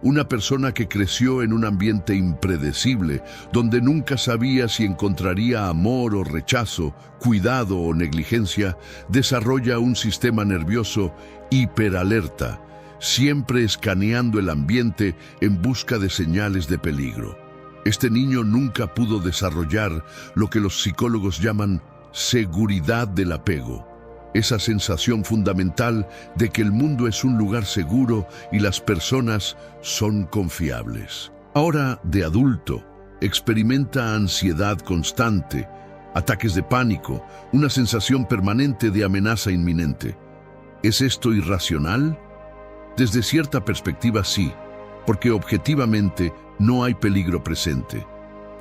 Una persona que creció en un ambiente impredecible, donde nunca sabía si encontraría amor o rechazo, cuidado o negligencia, desarrolla un sistema nervioso hiperalerta, siempre escaneando el ambiente en busca de señales de peligro. Este niño nunca pudo desarrollar lo que los psicólogos llaman seguridad del apego, esa sensación fundamental de que el mundo es un lugar seguro y las personas son confiables. Ahora, de adulto, experimenta ansiedad constante, ataques de pánico, una sensación permanente de amenaza inminente. ¿Es esto irracional? Desde cierta perspectiva sí, porque objetivamente no hay peligro presente.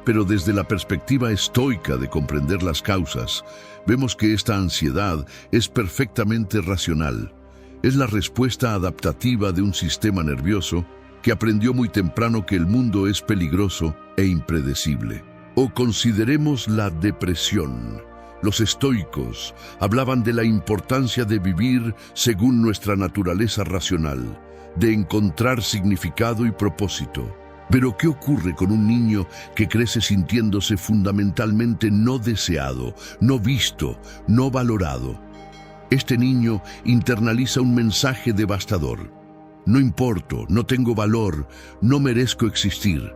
Pero desde la perspectiva estoica de comprender las causas, vemos que esta ansiedad es perfectamente racional. Es la respuesta adaptativa de un sistema nervioso que aprendió muy temprano que el mundo es peligroso e impredecible. O consideremos la depresión. Los estoicos hablaban de la importancia de vivir según nuestra naturaleza racional, de encontrar significado y propósito. Pero ¿qué ocurre con un niño que crece sintiéndose fundamentalmente no deseado, no visto, no valorado? Este niño internaliza un mensaje devastador. No importo, no tengo valor, no merezco existir.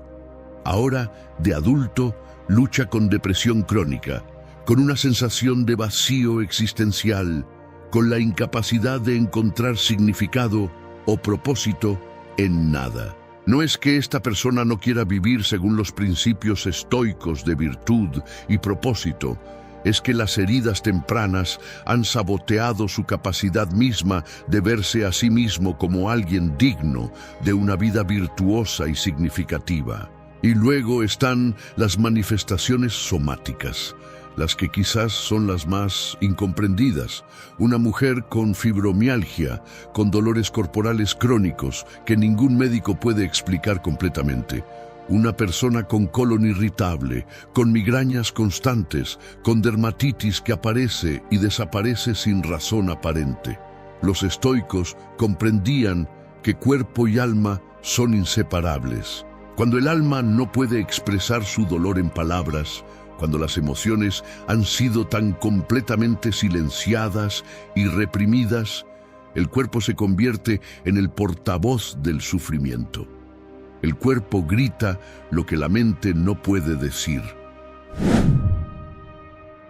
Ahora, de adulto, lucha con depresión crónica, con una sensación de vacío existencial, con la incapacidad de encontrar significado o propósito en nada. No es que esta persona no quiera vivir según los principios estoicos de virtud y propósito, es que las heridas tempranas han saboteado su capacidad misma de verse a sí mismo como alguien digno de una vida virtuosa y significativa. Y luego están las manifestaciones somáticas, las que quizás son las más incomprendidas. Una mujer con fibromialgia, con dolores corporales crónicos que ningún médico puede explicar completamente. Una persona con colon irritable, con migrañas constantes, con dermatitis que aparece y desaparece sin razón aparente. Los estoicos comprendían que cuerpo y alma son inseparables. Cuando el alma no puede expresar su dolor en palabras, cuando las emociones han sido tan completamente silenciadas y reprimidas, el cuerpo se convierte en el portavoz del sufrimiento. El cuerpo grita lo que la mente no puede decir.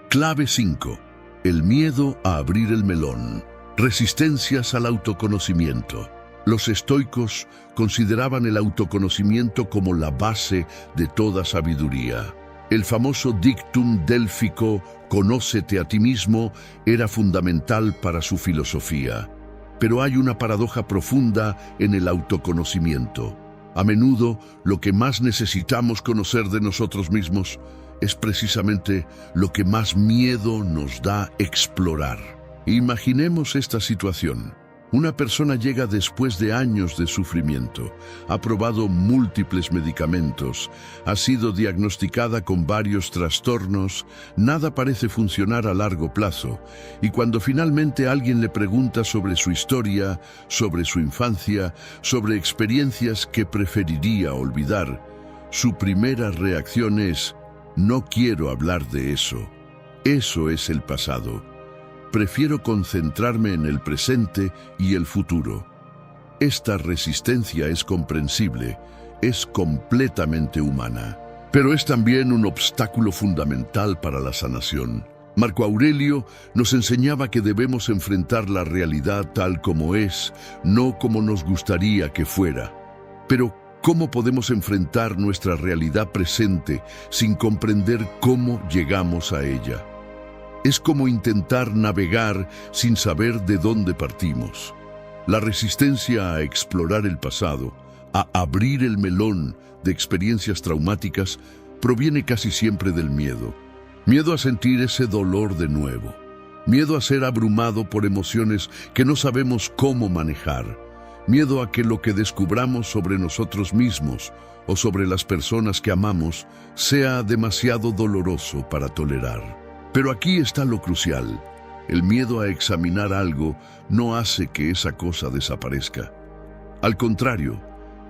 Clave 5. El miedo a abrir el melón. Resistencias al autoconocimiento. Los estoicos consideraban el autoconocimiento como la base de toda sabiduría. El famoso dictum délfico, «Conócete a ti mismo», era fundamental para su filosofía. Pero hay una paradoja profunda en el autoconocimiento. A menudo, lo que más necesitamos conocer de nosotros mismos es precisamente lo que más miedo nos da explorar. Imaginemos esta situación. Una persona llega después de años de sufrimiento, ha probado múltiples medicamentos, ha sido diagnosticada con varios trastornos, nada parece funcionar a largo plazo, y cuando finalmente alguien le pregunta sobre su historia, sobre su infancia, sobre experiencias que preferiría olvidar, su primera reacción es: no quiero hablar de eso. Eso es el pasado. Prefiero concentrarme en el presente y el futuro. Esta resistencia es comprensible, es completamente humana, pero es también un obstáculo fundamental para la sanación. Marco Aurelio nos enseñaba que debemos enfrentar la realidad tal como es, no como nos gustaría que fuera. Pero, ¿cómo podemos enfrentar nuestra realidad presente sin comprender cómo llegamos a ella? Es como intentar navegar sin saber de dónde partimos. La resistencia a explorar el pasado, a abrir el melón de experiencias traumáticas, proviene casi siempre del miedo. Miedo a sentir ese dolor de nuevo. Miedo a ser abrumado por emociones que no sabemos cómo manejar. Miedo a que lo que descubramos sobre nosotros mismos o sobre las personas que amamos sea demasiado doloroso para tolerar. Pero aquí está lo crucial. El miedo a examinar algo no hace que esa cosa desaparezca. Al contrario,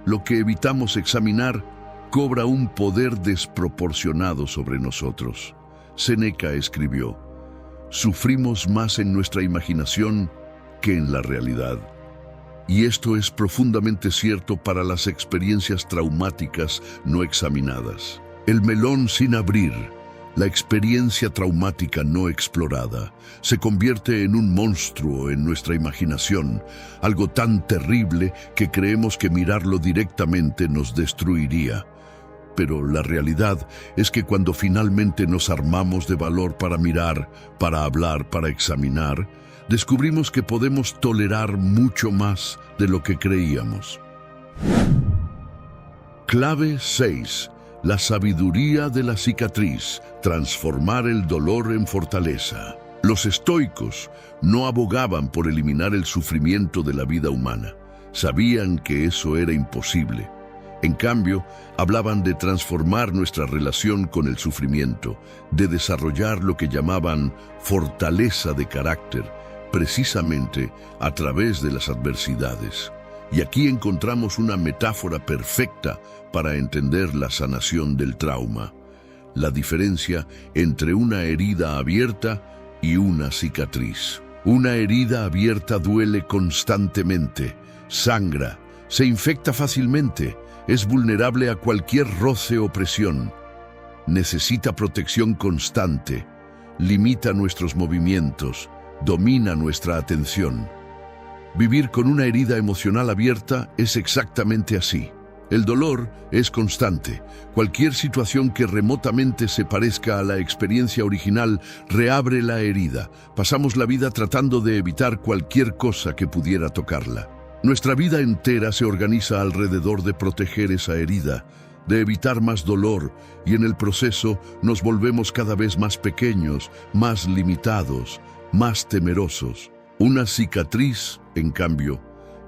lo que evitamos examinar cobra un poder desproporcionado sobre nosotros. Séneca escribió: «Sufrimos más en nuestra imaginación que en la realidad». Y esto es profundamente cierto para las experiencias traumáticas no examinadas. El melón sin abrir, la experiencia traumática no explorada, se convierte en un monstruo en nuestra imaginación, algo tan terrible que creemos que mirarlo directamente nos destruiría. Pero la realidad es que cuando finalmente nos armamos de valor para mirar, para hablar, para examinar, descubrimos que podemos tolerar mucho más de lo que creíamos. Clave 6. La sabiduría de la cicatriz, transformar el dolor en fortaleza. Los estoicos no abogaban por eliminar el sufrimiento de la vida humana. Sabían que eso era imposible. En cambio, hablaban de transformar nuestra relación con el sufrimiento, de desarrollar lo que llamaban fortaleza de carácter, precisamente a través de las adversidades. Y aquí encontramos una metáfora perfecta para entender la sanación del trauma. La diferencia entre una herida abierta y una cicatriz. Una herida abierta duele constantemente, sangra, se infecta fácilmente, es vulnerable a cualquier roce o presión. Necesita protección constante, limita nuestros movimientos, domina nuestra atención. Vivir con una herida emocional abierta es exactamente así. El dolor es constante. Cualquier situación que remotamente se parezca a la experiencia original reabre la herida. Pasamos la vida tratando de evitar cualquier cosa que pudiera tocarla. Nuestra vida entera se organiza alrededor de proteger esa herida, de evitar más dolor, y en el proceso nos volvemos cada vez más pequeños, más limitados, más temerosos. Una cicatriz, en cambio,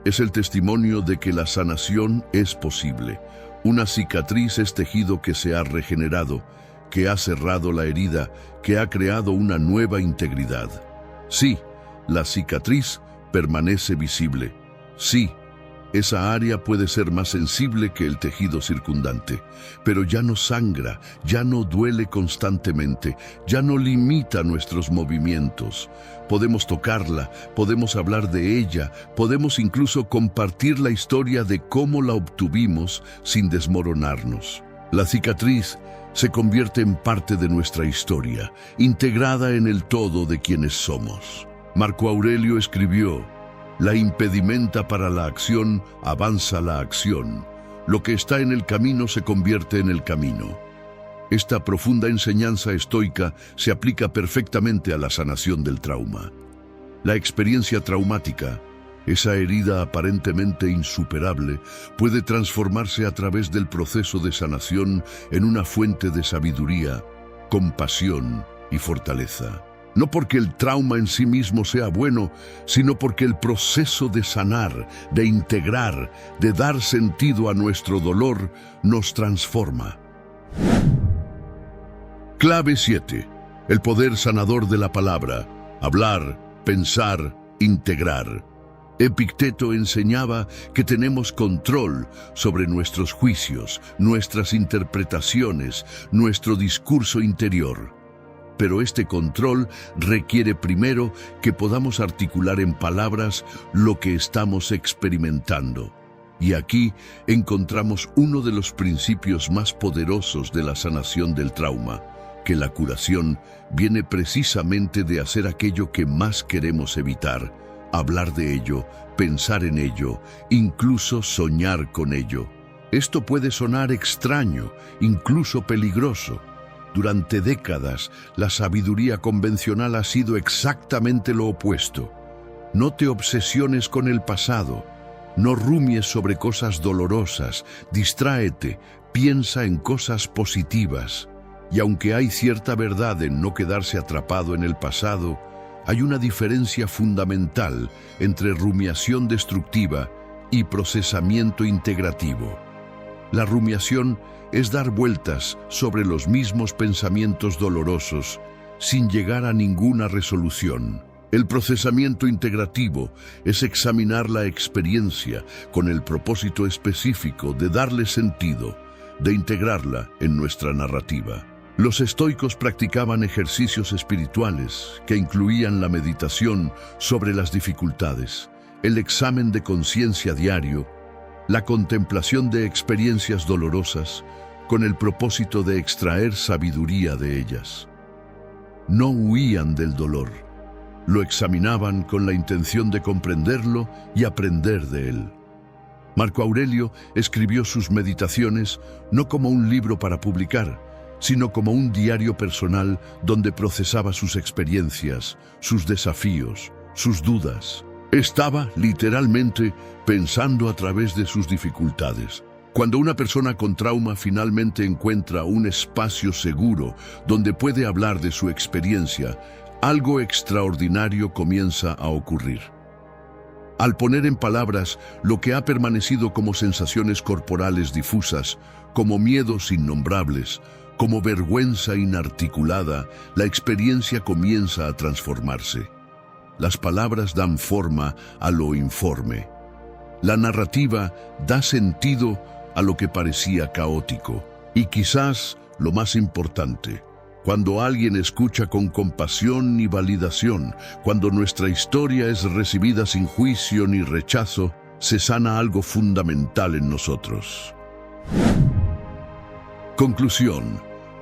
es el testimonio de que la sanación es posible. Una cicatriz es tejido que se ha regenerado, que ha cerrado la herida, que ha creado una nueva integridad. Sí, la cicatriz permanece visible. Sí, esa área puede ser más sensible que el tejido circundante, pero ya no sangra, ya no duele constantemente, ya no limita nuestros movimientos. Podemos tocarla, podemos hablar de ella, podemos incluso compartir la historia de cómo la obtuvimos sin desmoronarnos. La cicatriz se convierte en parte de nuestra historia, integrada en el todo de quienes somos. Marco Aurelio escribió: la impedimenta para la acción avanza la acción. Lo que está en el camino se convierte en el camino. Esta profunda enseñanza estoica se aplica perfectamente a la sanación del trauma. La experiencia traumática, esa herida aparentemente insuperable, puede transformarse a través del proceso de sanación en una fuente de sabiduría, compasión y fortaleza. No porque el trauma en sí mismo sea bueno, sino porque el proceso de sanar, de integrar, de dar sentido a nuestro dolor, nos transforma. Clave 7. El poder sanador de la palabra. Hablar, pensar, integrar. Epicteto enseñaba que tenemos control sobre nuestros juicios, nuestras interpretaciones, nuestro discurso interior. Pero este control requiere primero que podamos articular en palabras lo que estamos experimentando. Y aquí encontramos uno de los principios más poderosos de la sanación del trauma, que la curación viene precisamente de hacer aquello que más queremos evitar: hablar de ello, pensar en ello, incluso soñar con ello. Esto puede sonar extraño, incluso peligroso. Durante décadas, la sabiduría convencional ha sido exactamente lo opuesto. No te obsesiones con el pasado, no rumies sobre cosas dolorosas, distráete, piensa en cosas positivas. Y aunque hay cierta verdad en no quedarse atrapado en el pasado, hay una diferencia fundamental entre rumiación destructiva y procesamiento integrativo. La rumiación es dar vueltas sobre los mismos pensamientos dolorosos sin llegar a ninguna resolución. El procesamiento integrativo es examinar la experiencia con el propósito específico de darle sentido, de integrarla en nuestra narrativa. Los estoicos practicaban ejercicios espirituales que incluían la meditación sobre las dificultades, el examen de conciencia diario, la contemplación de experiencias dolorosas, con el propósito de extraer sabiduría de ellas. No huían del dolor, lo examinaban con la intención de comprenderlo y aprender de él. Marco Aurelio escribió sus meditaciones no como un libro para publicar, sino como un diario personal donde procesaba sus experiencias, sus desafíos, sus dudas. Estaba, literalmente, pensando a través de sus dificultades. Cuando una persona con trauma finalmente encuentra un espacio seguro donde puede hablar de su experiencia, algo extraordinario comienza a ocurrir. Al poner en palabras lo que ha permanecido como sensaciones corporales difusas, como miedos innombrables, como vergüenza inarticulada, la experiencia comienza a transformarse. Las palabras dan forma a lo informe. La narrativa da sentido a lo que parecía caótico. Y quizás lo más importante, cuando alguien escucha con compasión y validación, cuando nuestra historia es recibida sin juicio ni rechazo, se sana algo fundamental en nosotros. Conclusión: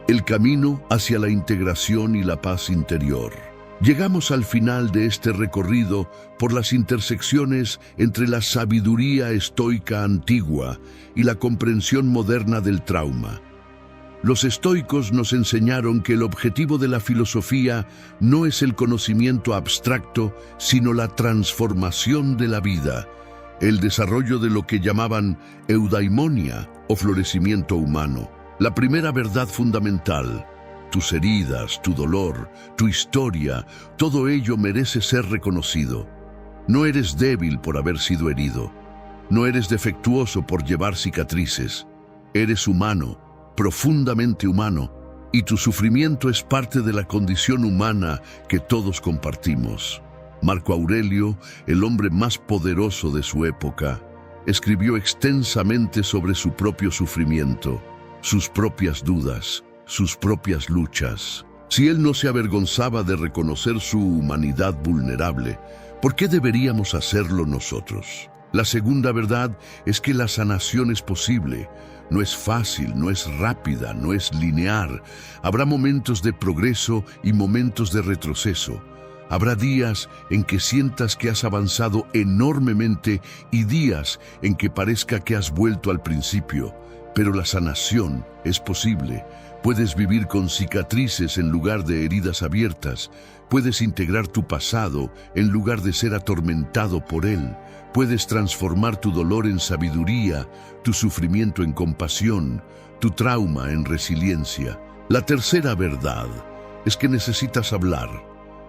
el camino hacia la integración y la paz interior. Llegamos al final de este recorrido por las intersecciones entre la sabiduría estoica antigua y la comprensión moderna del trauma. Los estoicos nos enseñaron que el objetivo de la filosofía no es el conocimiento abstracto, sino la transformación de la vida, el desarrollo de lo que llamaban eudaimonia o florecimiento humano. La primera verdad fundamental: tus heridas, tu dolor, tu historia, todo ello merece ser reconocido. No eres débil por haber sido herido. No eres defectuoso por llevar cicatrices. Eres humano, profundamente humano, y tu sufrimiento es parte de la condición humana que todos compartimos. Marco Aurelio, el hombre más poderoso de su época, escribió extensamente sobre su propio sufrimiento, sus propias dudas, sus propias luchas. Si él no se avergonzaba de reconocer su humanidad vulnerable, ¿por qué deberíamos hacerlo nosotros? La segunda verdad es que la sanación es posible. No es fácil, no es rápida, no es lineal. Habrá momentos de progreso y momentos de retroceso. Habrá días en que sientas que has avanzado enormemente y días en que parezca que has vuelto al principio. Pero la sanación es posible. Puedes vivir con cicatrices en lugar de heridas abiertas. Puedes integrar tu pasado en lugar de ser atormentado por él. Puedes transformar tu dolor en sabiduría, tu sufrimiento en compasión, tu trauma en resiliencia. La tercera verdad es que necesitas hablar.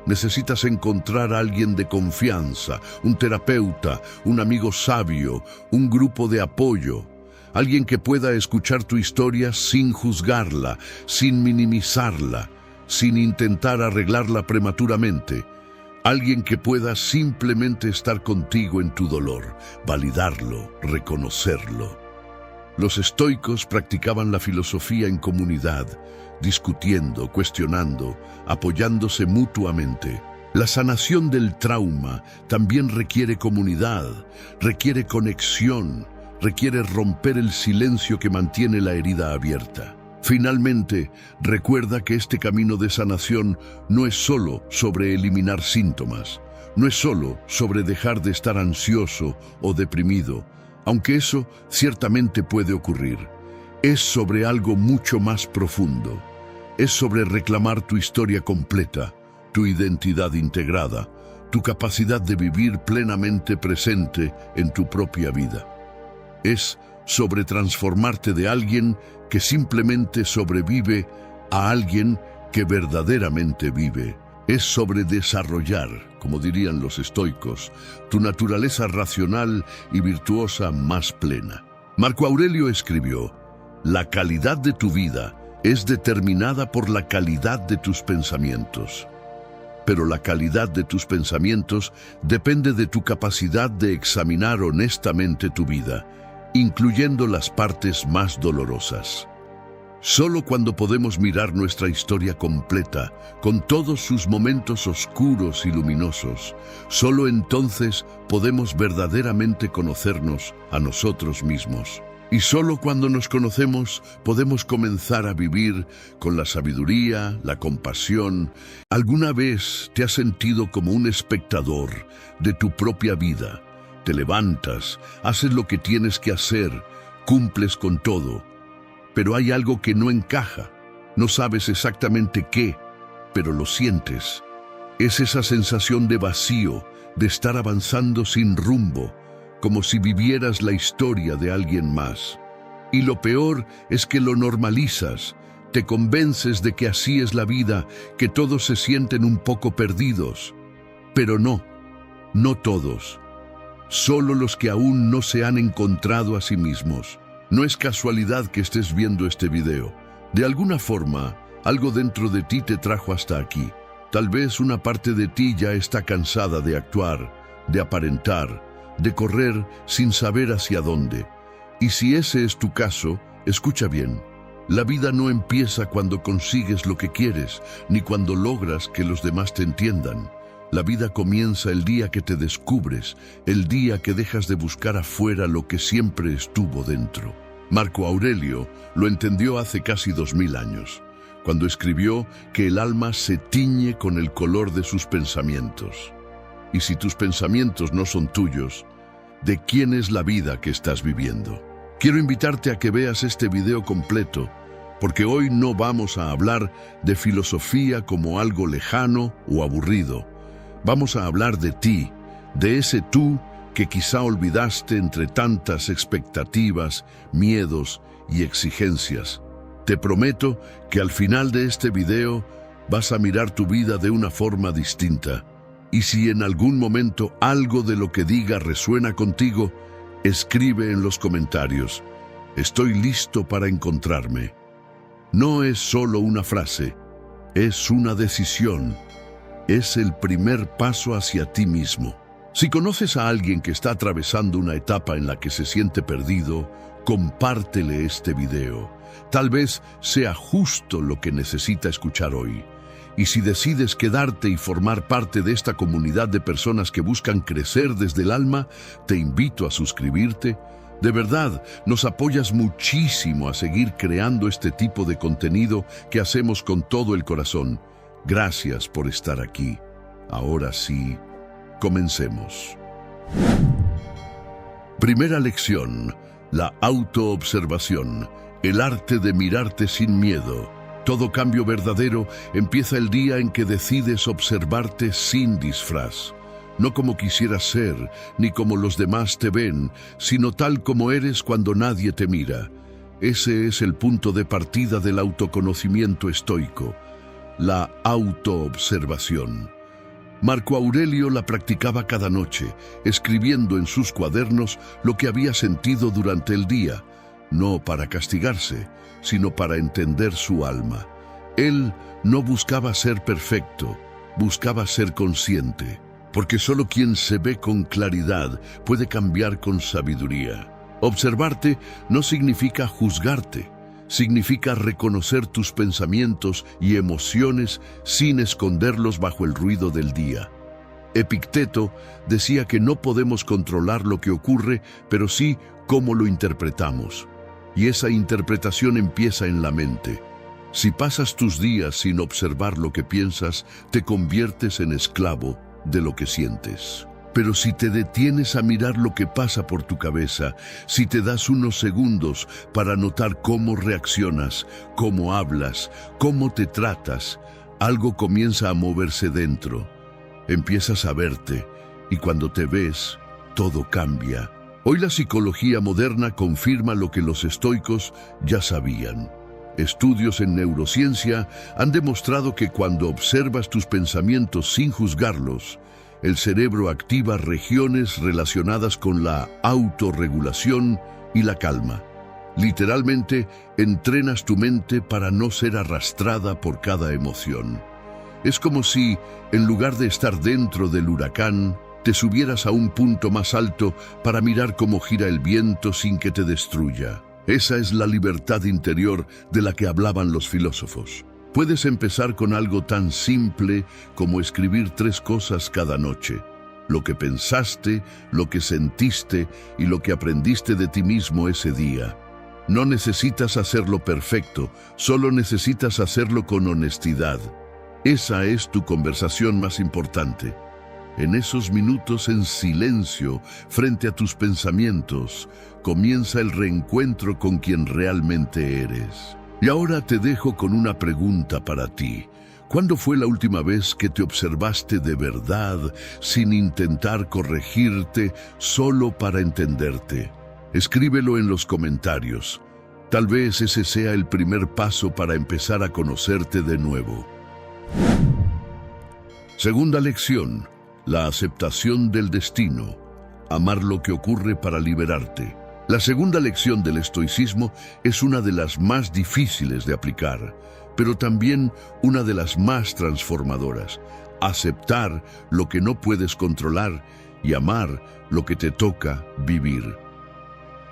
Necesitas encontrar a alguien de confianza, un terapeuta, un amigo sabio, un grupo de apoyo. Alguien que pueda escuchar tu historia sin juzgarla, sin minimizarla, sin intentar arreglarla prematuramente. Alguien que pueda simplemente estar contigo en tu dolor, validarlo, reconocerlo. Los estoicos practicaban la filosofía en comunidad, discutiendo, cuestionando, apoyándose mutuamente. La sanación del trauma también requiere comunidad, requiere conexión, requiere romper el silencio que mantiene la herida abierta. Finalmente, recuerda que este camino de sanación no es solo sobre eliminar síntomas, no es solo sobre dejar de estar ansioso o deprimido, aunque eso ciertamente puede ocurrir. Es sobre algo mucho más profundo. Es sobre reclamar tu historia completa, tu identidad integrada, tu capacidad de vivir plenamente presente en tu propia vida. Es sobre transformarte de alguien que simplemente sobrevive a alguien que verdaderamente vive. Es sobre desarrollar, como dirían los estoicos, tu naturaleza racional y virtuosa más plena. Marco Aurelio escribió: la calidad de tu vida es determinada por la calidad de tus pensamientos. Pero la calidad de tus pensamientos depende de tu capacidad de examinar honestamente tu vida, incluyendo las partes más dolorosas. Solo cuando podemos mirar nuestra historia completa, con todos sus momentos oscuros y luminosos, solo entonces podemos verdaderamente conocernos a nosotros mismos. Y solo cuando nos conocemos podemos comenzar a vivir con la sabiduría, la compasión. ¿Alguna vez te has sentido como un espectador de tu propia vida? Te levantas, haces lo que tienes que hacer, cumples con todo, pero hay algo que no encaja. No sabes exactamente qué, pero lo sientes. Es esa sensación de vacío, de estar avanzando sin rumbo, como si vivieras la historia de alguien más. Y lo peor es que lo normalizas, te convences de que así es la vida, que todos se sienten un poco perdidos. Pero no todos. Solo los que aún no se han encontrado a sí mismos. No es casualidad que estés viendo este video. De alguna forma, algo dentro de ti te trajo hasta aquí. Tal vez una parte de ti ya está cansada de actuar, de aparentar, de correr sin saber hacia dónde. Y si ese es tu caso, escucha bien. La vida no empieza cuando consigues lo que quieres, ni cuando logras que los demás te entiendan. La vida comienza el día que te descubres, el día que dejas de buscar afuera lo que siempre estuvo dentro. Marco Aurelio lo entendió hace casi 2000 años, cuando escribió que el alma se tiñe con el color de sus pensamientos. Y si tus pensamientos no son tuyos, ¿de quién es la vida que estás viviendo? Quiero invitarte a que veas este video completo, porque hoy no vamos a hablar de filosofía como algo lejano o aburrido. Vamos a hablar de ti, de ese tú que quizá olvidaste entre tantas expectativas, miedos y exigencias. Te prometo que al final de este video vas a mirar tu vida de una forma distinta. Y si en algún momento algo de lo que diga resuena contigo, escribe en los comentarios: estoy listo para encontrarme. No es solo una frase, es una decisión. Es el primer paso hacia ti mismo. Si conoces a alguien que está atravesando una etapa en la que se siente perdido, compártele este video. Tal vez sea justo lo que necesita escuchar hoy. Y si decides quedarte y formar parte de esta comunidad de personas que buscan crecer desde el alma, te invito a suscribirte. De verdad, nos apoyas muchísimo a seguir creando este tipo de contenido que hacemos con todo el corazón. Gracias por estar aquí. Ahora sí, comencemos. Primera lección: la autoobservación, el arte de mirarte sin miedo. Todo cambio verdadero empieza el día en que decides observarte sin disfraz. No como quisieras ser, ni como los demás te ven, sino tal como eres cuando nadie te mira. Ese es el punto de partida del autoconocimiento estoico, la autoobservación. Marco Aurelio la practicaba cada noche, escribiendo en sus cuadernos lo que había sentido durante el día, no para castigarse, sino para entender su alma. Él no buscaba ser perfecto, buscaba ser consciente, porque solo quien se ve con claridad puede cambiar con sabiduría. Observarte no significa juzgarte, significa reconocer tus pensamientos y emociones sin esconderlos bajo el ruido del día. Epicteto decía que no podemos controlar lo que ocurre, pero sí cómo lo interpretamos. Y esa interpretación empieza en la mente. Si pasas tus días sin observar lo que piensas, te conviertes en esclavo de lo que sientes. Pero si te detienes a mirar lo que pasa por tu cabeza, si te das unos segundos para notar cómo reaccionas, cómo hablas, cómo te tratas, algo comienza a moverse dentro. Empiezas a verte, y cuando te ves, todo cambia. Hoy la psicología moderna confirma lo que los estoicos ya sabían. Estudios en neurociencia han demostrado que cuando observas tus pensamientos sin juzgarlos, el cerebro activa regiones relacionadas con la autorregulación y la calma. Literalmente, entrenas tu mente para no ser arrastrada por cada emoción. Es como si, en lugar de estar dentro del huracán, te subieras a un punto más alto para mirar cómo gira el viento sin que te destruya. Esa es la libertad interior de la que hablaban los filósofos. Puedes empezar con algo tan simple como escribir 3 cosas cada noche: lo que pensaste, lo que sentiste y lo que aprendiste de ti mismo ese día. No necesitas hacerlo perfecto, solo necesitas hacerlo con honestidad. Esa es tu conversación más importante. En esos minutos en silencio, frente a tus pensamientos, comienza el reencuentro con quien realmente eres. Y ahora te dejo con una pregunta para ti. ¿Cuándo fue la última vez que te observaste de verdad, sin intentar corregirte, solo para entenderte? Escríbelo en los comentarios. Tal vez ese sea el primer paso para empezar a conocerte de nuevo. Segunda lección: la aceptación del destino. Amar lo que ocurre para liberarte. La segunda lección del estoicismo es una de las más difíciles de aplicar, pero también una de las más transformadoras. Aceptar lo que no puedes controlar y amar lo que te toca vivir.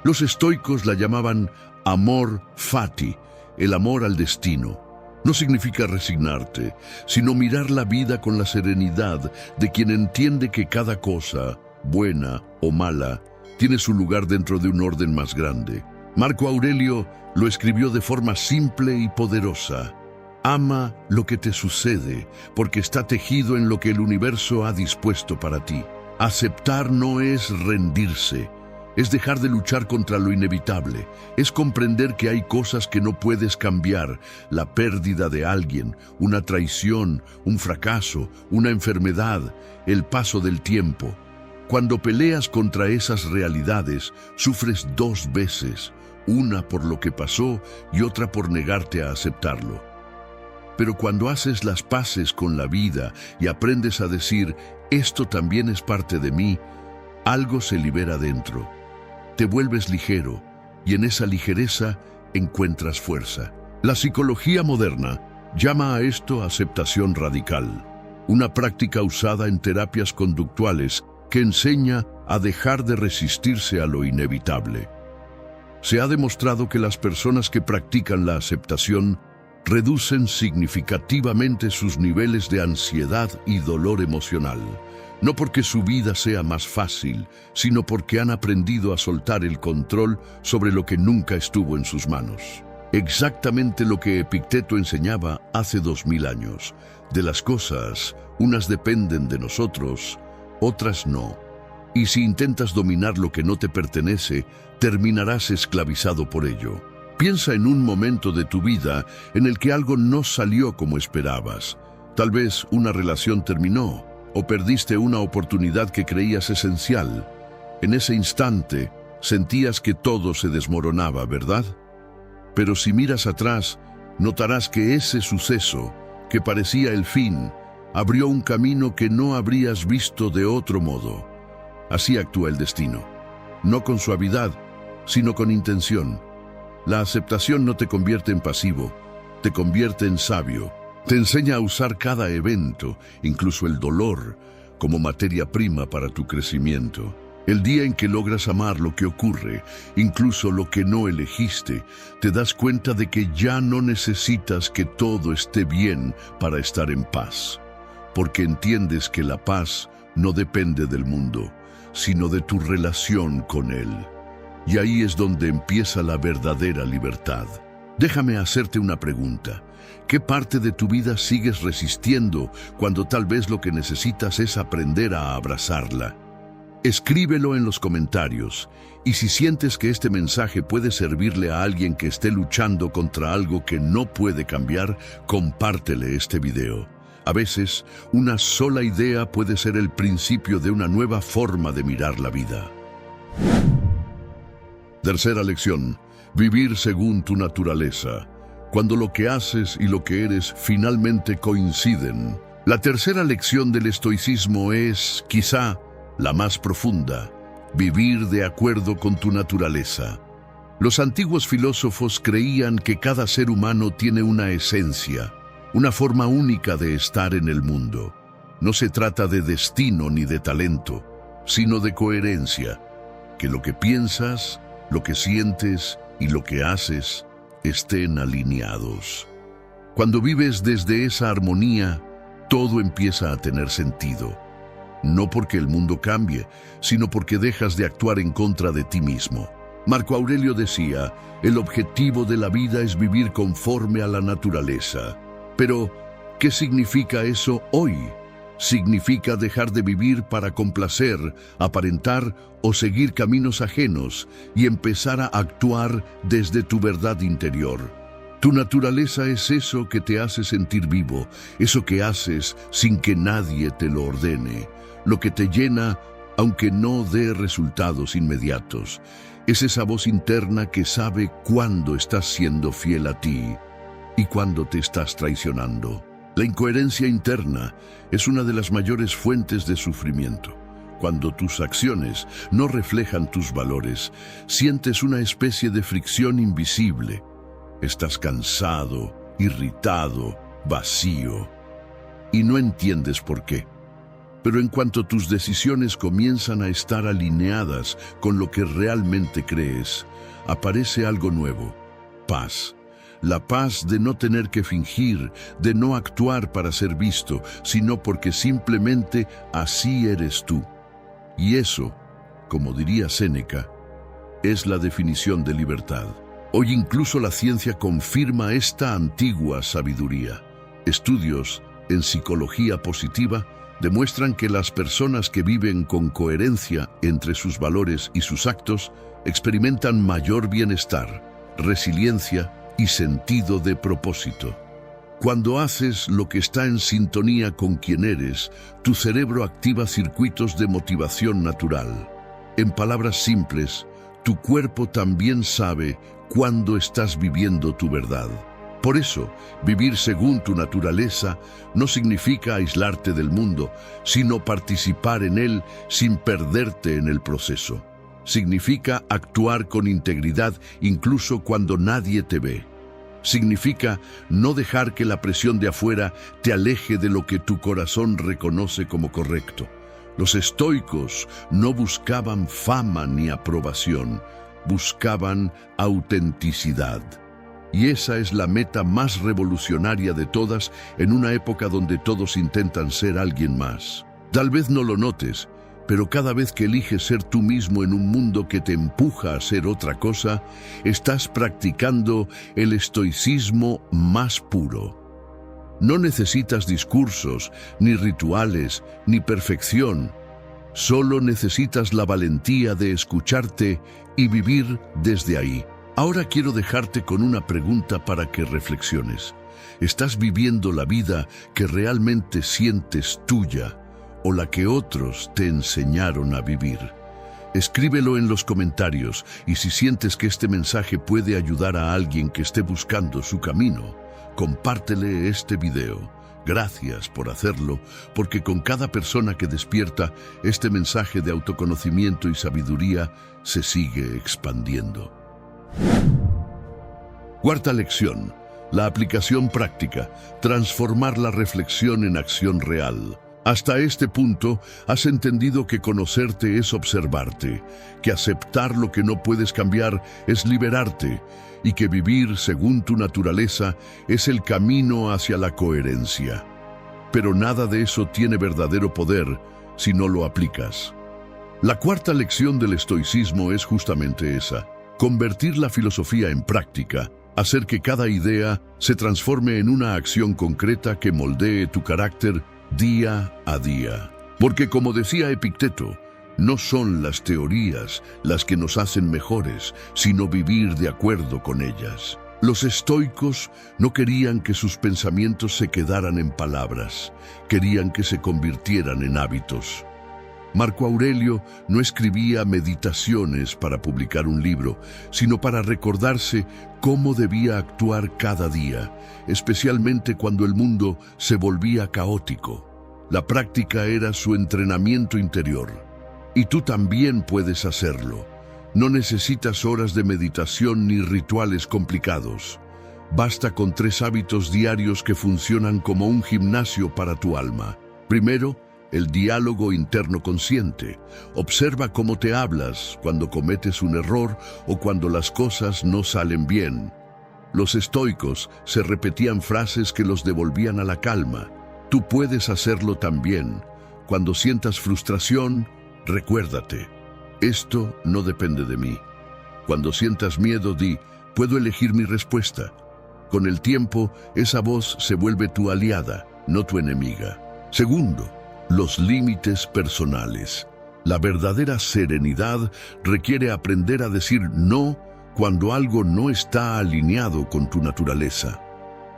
Los estoicos la llamaban amor fati, el amor al destino. No significa resignarte, sino mirar la vida con la serenidad de quien entiende que cada cosa, buena o mala, tiene su lugar dentro de un orden más grande. Marco Aurelio lo escribió de forma simple y poderosa. Ama lo que te sucede, porque está tejido en lo que el universo ha dispuesto para ti. Aceptar no es rendirse, es dejar de luchar contra lo inevitable, es comprender que hay cosas que no puedes cambiar: la pérdida de alguien, una traición, un fracaso, una enfermedad, el paso del tiempo. Cuando peleas contra esas realidades, sufres 2 veces, una por lo que pasó y otra por negarte a aceptarlo. Pero cuando haces las paces con la vida y aprendes a decir, esto también es parte de mí, algo se libera dentro. Te vuelves ligero y en esa ligereza encuentras fuerza. La psicología moderna llama a esto aceptación radical, una práctica usada en terapias conductuales que enseña a dejar de resistirse a lo inevitable. Se ha demostrado que las personas que practican la aceptación reducen significativamente sus niveles de ansiedad y dolor emocional. No porque su vida sea más fácil, sino porque han aprendido a soltar el control sobre lo que nunca estuvo en sus manos. Exactamente lo que Epicteto enseñaba hace 2000 años. De las cosas, unas dependen de nosotros, otras no. Y si intentas dominar lo que no te pertenece, terminarás esclavizado por ello. Piensa en un momento de tu vida en el que algo no salió como esperabas. Tal vez una relación terminó, o perdiste una oportunidad que creías esencial. En ese instante, sentías que todo se desmoronaba, ¿verdad? Pero si miras atrás, notarás que ese suceso, que parecía el fin, abrió un camino que no habrías visto de otro modo. Así actúa el destino, no con suavidad, sino con intención. La aceptación no te convierte en pasivo, te convierte en sabio. Te enseña a usar cada evento, incluso el dolor, como materia prima para tu crecimiento. El día en que logras amar lo que ocurre, incluso lo que no elegiste, te das cuenta de que ya no necesitas que todo esté bien para estar en paz, porque entiendes que la paz no depende del mundo, sino de tu relación con él. Y ahí es donde empieza la verdadera libertad. Déjame hacerte una pregunta. ¿Qué parte de tu vida sigues resistiendo cuando tal vez lo que necesitas es aprender a abrazarla? Escríbelo en los comentarios, y si sientes que este mensaje puede servirle a alguien que esté luchando contra algo que no puede cambiar, compártele este video. A veces, una sola idea puede ser el principio de una nueva forma de mirar la vida. Tercera lección: vivir según tu naturaleza. Cuando lo que haces y lo que eres finalmente coinciden. La tercera lección del estoicismo es, quizá, la más profunda: vivir de acuerdo con tu naturaleza. Los antiguos filósofos creían que cada ser humano tiene una esencia, una forma única de estar en el mundo. No se trata de destino ni de talento, sino de coherencia, que lo que piensas, lo que sientes y lo que haces estén alineados. Cuando vives desde esa armonía, todo empieza a tener sentido. No porque el mundo cambie, sino porque dejas de actuar en contra de ti mismo. Marco Aurelio decía, el objetivo de la vida es vivir conforme a la naturaleza. Pero, ¿qué significa eso hoy? Significa dejar de vivir para complacer, aparentar o seguir caminos ajenos y empezar a actuar desde tu verdad interior. Tu naturaleza es eso que te hace sentir vivo, eso que haces sin que nadie te lo ordene, lo que te llena aunque no dé resultados inmediatos. Es esa voz interna que sabe cuándo estás siendo fiel a ti y cuándo te estás traicionando. La incoherencia interna es una de las mayores fuentes de sufrimiento. Cuando tus acciones no reflejan tus valores, sientes una especie de fricción invisible. Estás cansado, irritado, vacío, y no entiendes por qué. Pero en cuanto tus decisiones comienzan a estar alineadas con lo que realmente crees, aparece algo nuevo: paz. La paz de no tener que fingir, de no actuar para ser visto, sino porque simplemente así eres tú. Y eso, como diría Séneca, es la definición de libertad. Hoy incluso la ciencia confirma esta antigua sabiduría. Estudios en psicología positiva demuestran que las personas que viven con coherencia entre sus valores y sus actos experimentan mayor bienestar, resiliencia y sentido de propósito. Cuando haces lo que está en sintonía con quien eres, tu cerebro activa circuitos de motivación natural. En palabras simples, tu cuerpo también sabe cuándo estás viviendo tu verdad. Por eso, vivir según tu naturaleza no significa aislarte del mundo, sino participar en él sin perderte en el proceso. Significa actuar con integridad incluso cuando nadie te ve. Significa no dejar que la presión de afuera te aleje de lo que tu corazón reconoce como correcto. Los estoicos no buscaban fama ni aprobación, buscaban autenticidad. Y esa es la meta más revolucionaria de todas en una época donde todos intentan ser alguien más. Tal vez no lo notes, pero cada vez que eliges ser tú mismo en un mundo que te empuja a ser otra cosa, estás practicando el estoicismo más puro. No necesitas discursos, ni rituales, ni perfección. Solo necesitas la valentía de escucharte y vivir desde ahí. Ahora quiero dejarte con una pregunta para que reflexiones. ¿Estás viviendo la vida que realmente sientes tuya o la que otros te enseñaron a vivir? Escríbelo en los comentarios y si sientes que este mensaje puede ayudar a alguien que esté buscando su camino, compártele este video. Gracias por hacerlo, porque con cada persona que despierta, este mensaje de autoconocimiento y sabiduría se sigue expandiendo. Cuarta lección, la aplicación práctica, transformar la reflexión en acción real. Hasta este punto, has entendido que conocerte es observarte, que aceptar lo que no puedes cambiar es liberarte, y que vivir según tu naturaleza es el camino hacia la coherencia. Pero nada de eso tiene verdadero poder si no lo aplicas. La cuarta lección del estoicismo es justamente esa: convertir la filosofía en práctica, hacer que cada idea se transforme en una acción concreta que moldee tu carácter día a día. Porque como decía Epicteto, no son las teorías las que nos hacen mejores, sino vivir de acuerdo con ellas. Los estoicos no querían que sus pensamientos se quedaran en palabras, querían que se convirtieran en hábitos. Marco Aurelio no escribía meditaciones para publicar un libro, sino para recordarse cómo debía actuar cada día, especialmente cuando el mundo se volvía caótico. La práctica era su entrenamiento interior. Y tú también puedes hacerlo. No necesitas horas de meditación ni rituales complicados. Basta con 3 hábitos diarios que funcionan como un gimnasio para tu alma. Primero, el diálogo interno consciente. Observa cómo te hablas cuando cometes un error o cuando las cosas no salen bien. Los estoicos se repetían frases que los devolvían a la calma. Tú puedes hacerlo también. Cuando sientas frustración, recuérdate: esto no depende de mí. Cuando sientas miedo, di: puedo elegir mi respuesta. Con el tiempo, esa voz se vuelve tu aliada, no tu enemiga. Segundo, los límites personales. La verdadera serenidad requiere aprender a decir no cuando algo no está alineado con tu naturaleza.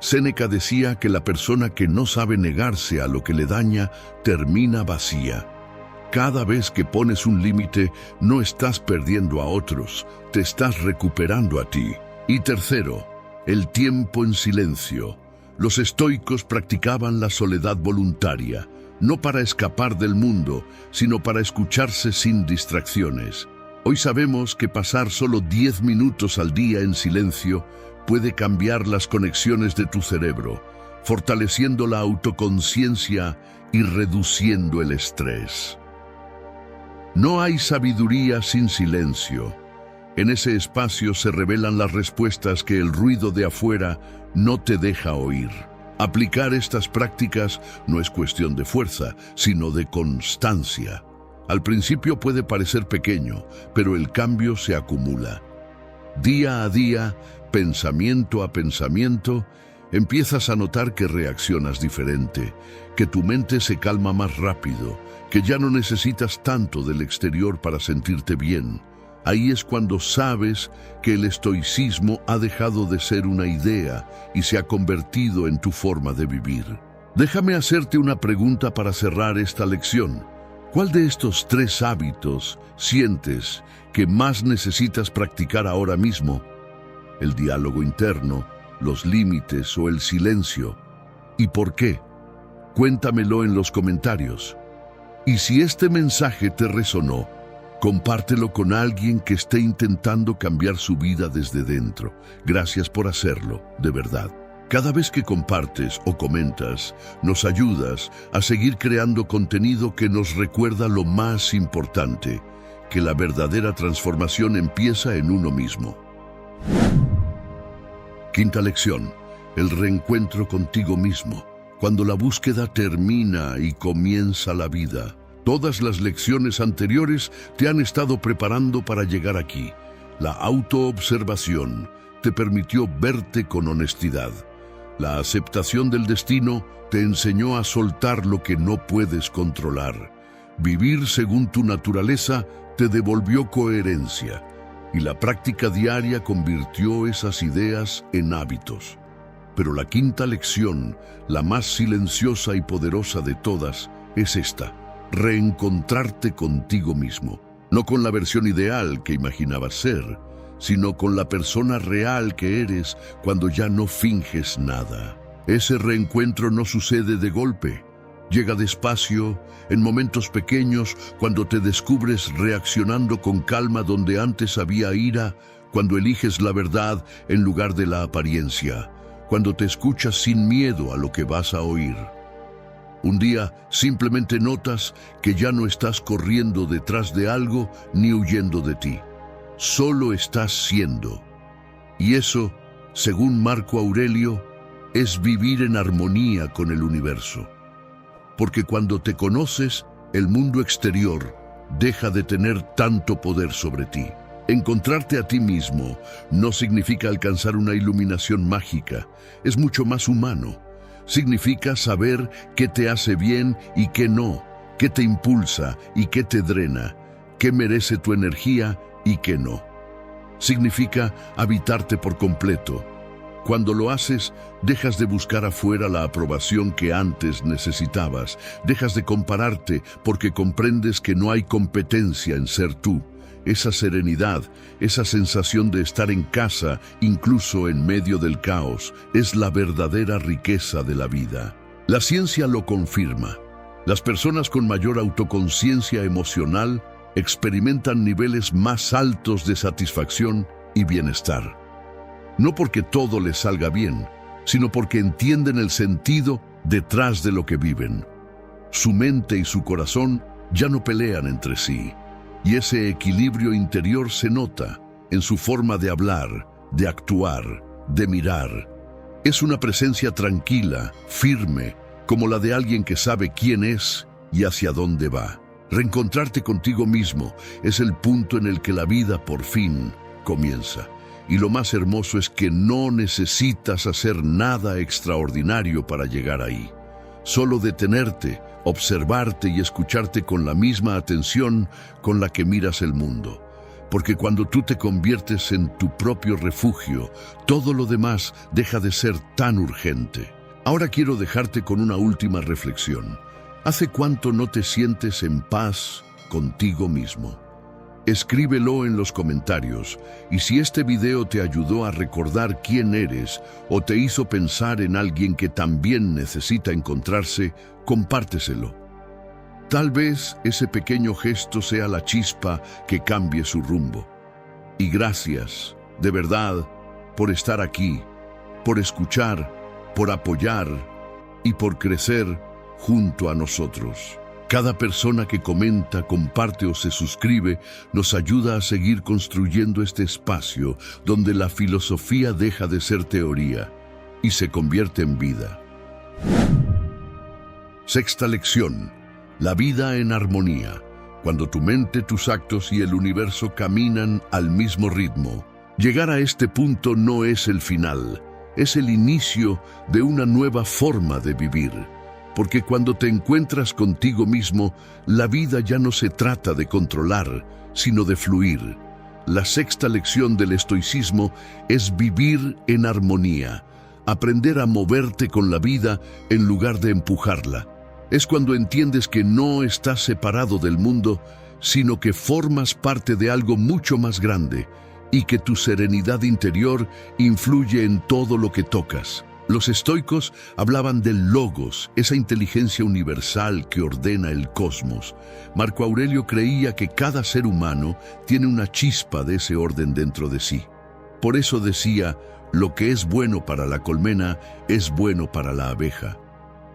Séneca decía que la persona que no sabe negarse a lo que le daña termina vacía. Cada vez que pones un límite, no estás perdiendo a otros, te estás recuperando a ti. Y tercero, el tiempo en silencio. Los estoicos practicaban la soledad voluntaria, no para escapar del mundo, sino para escucharse sin distracciones. Hoy sabemos que pasar solo 10 minutos al día en silencio puede cambiar las conexiones de tu cerebro, fortaleciendo la autoconciencia y reduciendo el estrés. No hay sabiduría sin silencio. En ese espacio se revelan las respuestas que el ruido de afuera no te deja oír. Aplicar estas prácticas no es cuestión de fuerza, sino de constancia. Al principio puede parecer pequeño, pero el cambio se acumula. Día a día, pensamiento a pensamiento, empiezas a notar que reaccionas diferente, que tu mente se calma más rápido, que ya no necesitas tanto del exterior para sentirte bien. Ahí es cuando sabes que el estoicismo ha dejado de ser una idea y se ha convertido en tu forma de vivir. Déjame hacerte una pregunta para cerrar esta lección. ¿Cuál de estos 3 hábitos sientes que más necesitas practicar ahora mismo? ¿El diálogo interno, los límites o el silencio? ¿Y por qué? Cuéntamelo en los comentarios. Y si este mensaje te resonó, compártelo con alguien que esté intentando cambiar su vida desde dentro. Gracias por hacerlo, de verdad. Cada vez que compartes o comentas, nos ayudas a seguir creando contenido que nos recuerda lo más importante, que la verdadera transformación empieza en uno mismo. Quinta lección: el reencuentro contigo mismo. Cuando la búsqueda termina y comienza la vida. Todas las lecciones anteriores te han estado preparando para llegar aquí. La autoobservación te permitió verte con honestidad. La aceptación del destino te enseñó a soltar lo que no puedes controlar. Vivir según tu naturaleza te devolvió coherencia, y la práctica diaria convirtió esas ideas en hábitos. Pero la quinta lección, la más silenciosa y poderosa de todas, es esta: reencontrarte contigo mismo. No con la versión ideal que imaginabas ser, sino con la persona real que eres cuando ya no finges nada. Ese reencuentro no sucede de golpe. Llega despacio, en momentos pequeños, cuando te descubres reaccionando con calma donde antes había ira, cuando eliges la verdad en lugar de la apariencia, cuando te escuchas sin miedo a lo que vas a oír. Un día simplemente notas que ya no estás corriendo detrás de algo ni huyendo de ti. Solo estás siendo. Y eso, según Marco Aurelio, es vivir en armonía con el universo. Porque cuando te conoces, el mundo exterior deja de tener tanto poder sobre ti. Encontrarte a ti mismo no significa alcanzar una iluminación mágica, es mucho más humano. Significa saber qué te hace bien y qué no, qué te impulsa y qué te drena, qué merece tu energía y qué no. Significa habitarte por completo. Cuando lo haces, dejas de buscar afuera la aprobación que antes necesitabas. Dejas de compararte porque comprendes que no hay competencia en ser tú. Esa serenidad, esa sensación de estar en casa, incluso en medio del caos, es la verdadera riqueza de la vida. La ciencia lo confirma. Las personas con mayor autoconciencia emocional experimentan niveles más altos de satisfacción y bienestar. No porque todo les salga bien, sino porque entienden el sentido detrás de lo que viven. Su mente y su corazón ya no pelean entre sí, y ese equilibrio interior se nota en su forma de hablar, de actuar, de mirar. Es una presencia tranquila, firme, como la de alguien que sabe quién es y hacia dónde va. Reencontrarte contigo mismo es el punto en el que la vida por fin comienza. Y lo más hermoso es que no necesitas hacer nada extraordinario para llegar ahí. Solo detenerte, observarte y escucharte con la misma atención con la que miras el mundo. Porque cuando tú te conviertes en tu propio refugio, todo lo demás deja de ser tan urgente. Ahora quiero dejarte con una última reflexión. ¿Hace cuánto no te sientes en paz contigo mismo? Escríbelo en los comentarios, y si este video te ayudó a recordar quién eres o te hizo pensar en alguien que también necesita encontrarse, compárteselo. Tal vez ese pequeño gesto sea la chispa que cambie su rumbo. Y gracias, de verdad, por estar aquí, por escuchar, por apoyar y por crecer junto a nosotros. Cada persona que comenta, comparte o se suscribe nos ayuda a seguir construyendo este espacio donde la filosofía deja de ser teoría y se convierte en vida. Sexta lección: la vida en armonía. Cuando tu mente, tus actos y el universo caminan al mismo ritmo. Llegar a este punto no es el final, es el inicio de una nueva forma de vivir. Porque cuando te encuentras contigo mismo, la vida ya no se trata de controlar, sino de fluir. La sexta lección del estoicismo es vivir en armonía, aprender a moverte con la vida en lugar de empujarla. Es cuando entiendes que no estás separado del mundo, sino que formas parte de algo mucho más grande y que tu serenidad interior influye en todo lo que tocas. Los estoicos hablaban del logos, esa inteligencia universal que ordena el cosmos. Marco Aurelio creía que cada ser humano tiene una chispa de ese orden dentro de sí. Por eso decía, lo que es bueno para la colmena es bueno para la abeja.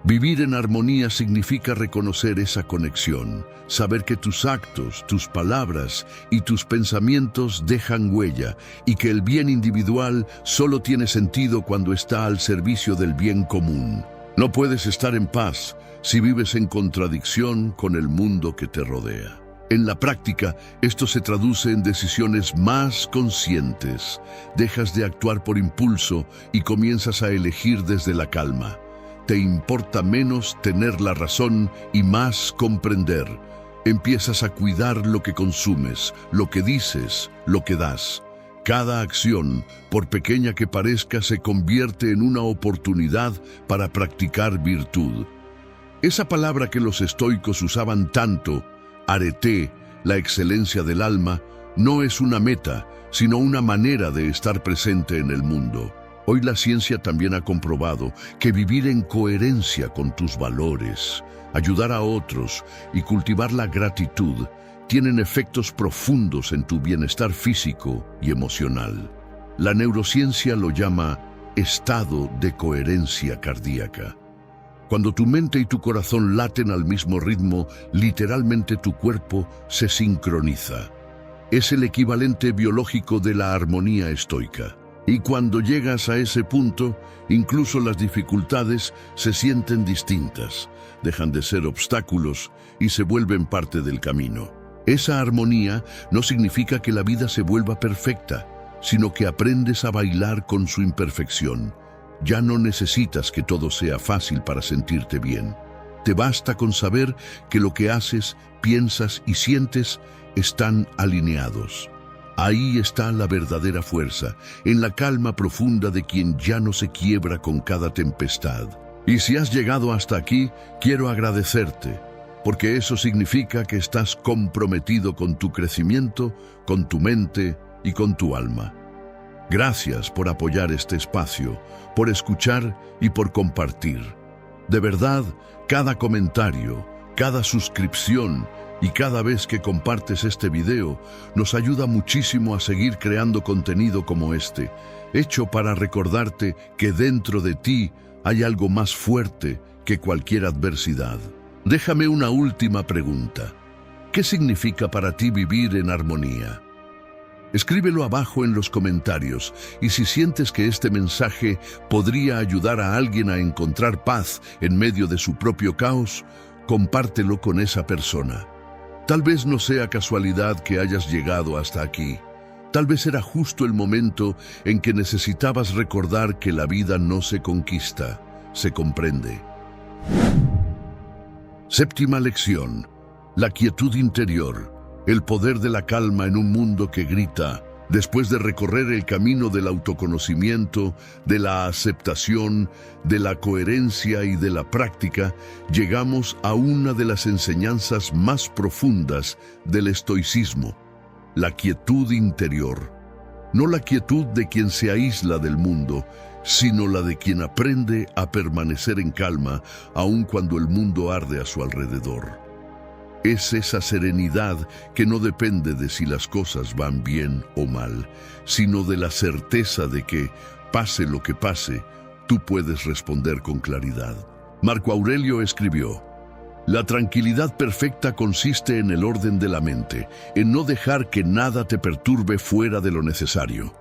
Vivir en armonía significa reconocer esa conexión, saber que tus actos, tus palabras y tus pensamientos dejan huella y que el bien individual solo tiene sentido cuando está al servicio del bien común. No puedes estar en paz si vives en contradicción con el mundo que te rodea. En la práctica, esto se traduce en decisiones más conscientes. Dejas de actuar por impulso y comienzas a elegir desde la calma. Te importa menos tener la razón y más comprender. Empiezas a cuidar lo que consumes, lo que dices, lo que das. Cada acción, por pequeña que parezca, se convierte en una oportunidad para practicar virtud. Esa palabra que los estoicos usaban tanto, arete, la excelencia del alma, no es una meta, sino una manera de estar presente en el mundo. Hoy la ciencia también ha comprobado que vivir en coherencia con tus valores, ayudar a otros y cultivar la gratitud tienen efectos profundos en tu bienestar físico y emocional. La neurociencia lo llama estado de coherencia cardíaca. Cuando tu mente y tu corazón laten al mismo ritmo, literalmente tu cuerpo se sincroniza. Es el equivalente biológico de la armonía estoica. Y cuando llegas a ese punto, incluso las dificultades se sienten distintas, dejan de ser obstáculos y se vuelven parte del camino. Esa armonía no significa que la vida se vuelva perfecta, sino que aprendes a bailar con su imperfección. Ya no necesitas que todo sea fácil para sentirte bien. Te basta con saber que lo que haces, piensas y sientes están alineados. Ahí está la verdadera fuerza, en la calma profunda de quien ya no se quiebra con cada tempestad. Y si has llegado hasta aquí, quiero agradecerte, porque eso significa que estás comprometido con tu crecimiento, con tu mente y con tu alma. Gracias por apoyar este espacio, por escuchar y por compartir. De verdad, cada comentario, cada suscripción y cada vez que compartes este video nos ayuda muchísimo a seguir creando contenido como este, hecho para recordarte que dentro de ti hay algo más fuerte que cualquier adversidad. Déjame una última pregunta. ¿Qué significa para ti vivir en armonía? Escríbelo abajo en los comentarios y si sientes que este mensaje podría ayudar a alguien a encontrar paz en medio de su propio caos, compártelo con esa persona. Tal vez no sea casualidad que hayas llegado hasta aquí. Tal vez era justo el momento en que necesitabas recordar que la vida no se conquista, se comprende. Séptima lección: la quietud interior, el poder de la calma en un mundo que grita. Después de recorrer el camino del autoconocimiento, de la aceptación, de la coherencia y de la práctica, llegamos a una de las enseñanzas más profundas del estoicismo: la quietud interior. No la quietud de quien se aísla del mundo, sino la de quien aprende a permanecer en calma, aun cuando el mundo arde a su alrededor. Es esa serenidad que no depende de si las cosas van bien o mal, sino de la certeza de que, pase lo que pase, tú puedes responder con claridad. Marco Aurelio escribió: la tranquilidad perfecta consiste en el orden de la mente, en no dejar que nada te perturbe fuera de lo necesario.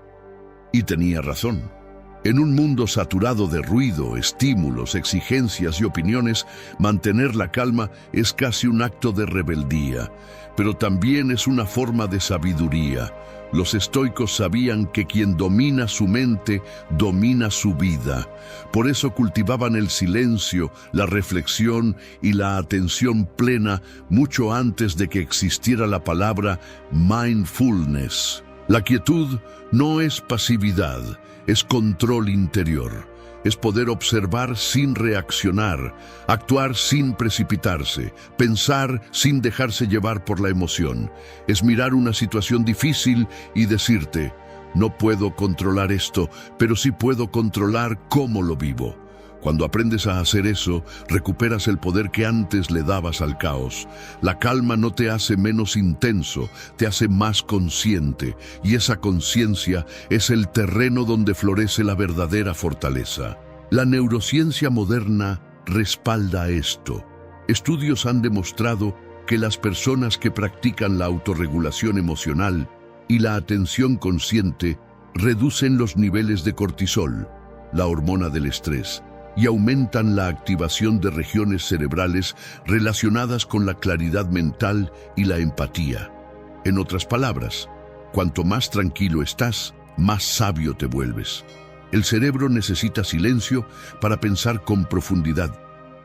Y tenía razón. En un mundo saturado de ruido, estímulos, exigencias y opiniones, mantener la calma es casi un acto de rebeldía, pero también es una forma de sabiduría. Los estoicos sabían que quien domina su mente, domina su vida. Por eso cultivaban el silencio, la reflexión y la atención plena mucho antes de que existiera la palabra mindfulness. La quietud no es pasividad, es control interior. Es poder observar sin reaccionar, actuar sin precipitarse, pensar sin dejarse llevar por la emoción. Es mirar una situación difícil y decirte: no puedo controlar esto, pero sí puedo controlar cómo lo vivo. Cuando aprendes a hacer eso, recuperas el poder que antes le dabas al caos. La calma no te hace menos intenso, te hace más consciente, y esa conciencia es el terreno donde florece la verdadera fortaleza. La neurociencia moderna respalda esto. Estudios han demostrado que las personas que practican la autorregulación emocional y la atención consciente reducen los niveles de cortisol, la hormona del estrés, y aumentan la activación de regiones cerebrales relacionadas con la claridad mental y la empatía. En otras palabras, cuanto más tranquilo estás, más sabio te vuelves. El cerebro necesita silencio para pensar con profundidad,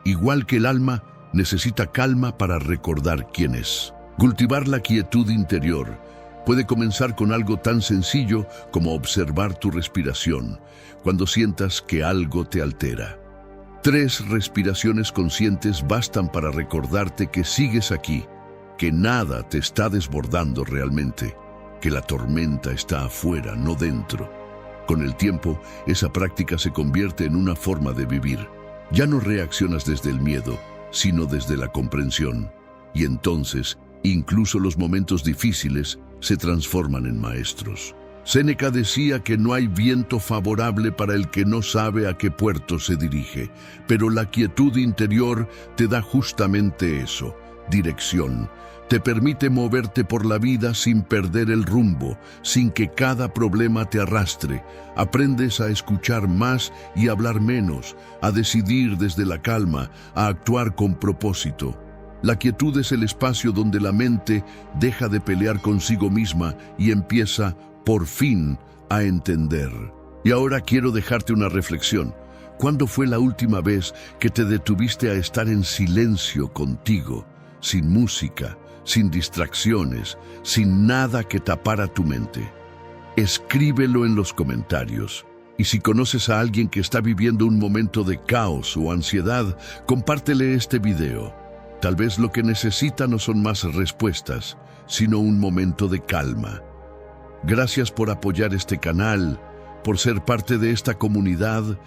igual que el alma necesita calma para recordar quién es. Cultivar la quietud interior puede comenzar con algo tan sencillo como observar tu respiración cuando sientas que algo te altera. 3 respiraciones conscientes bastan para recordarte que sigues aquí, que nada te está desbordando realmente, que la tormenta está afuera, no dentro. Con el tiempo, esa práctica se convierte en una forma de vivir. Ya no reaccionas desde el miedo, sino desde la comprensión. Y entonces, incluso los momentos difíciles se transforman en maestros. Séneca decía que no hay viento favorable para el que no sabe a qué puerto se dirige, pero la quietud interior te da justamente eso, dirección. Te permite moverte por la vida sin perder el rumbo, sin que cada problema te arrastre. Aprendes a escuchar más y hablar menos, a decidir desde la calma, a actuar con propósito. La quietud es el espacio donde la mente deja de pelear consigo misma y empieza, por fin, a entender. Y ahora quiero dejarte una reflexión. ¿Cuándo fue la última vez que te detuviste a estar en silencio contigo, sin música, sin distracciones, sin nada que tapara tu mente? Escríbelo en los comentarios. Y si conoces a alguien que está viviendo un momento de caos o ansiedad, compártele este video. Tal vez lo que necesita no son más respuestas, sino un momento de calma. Gracias por apoyar este canal, por ser parte de esta comunidad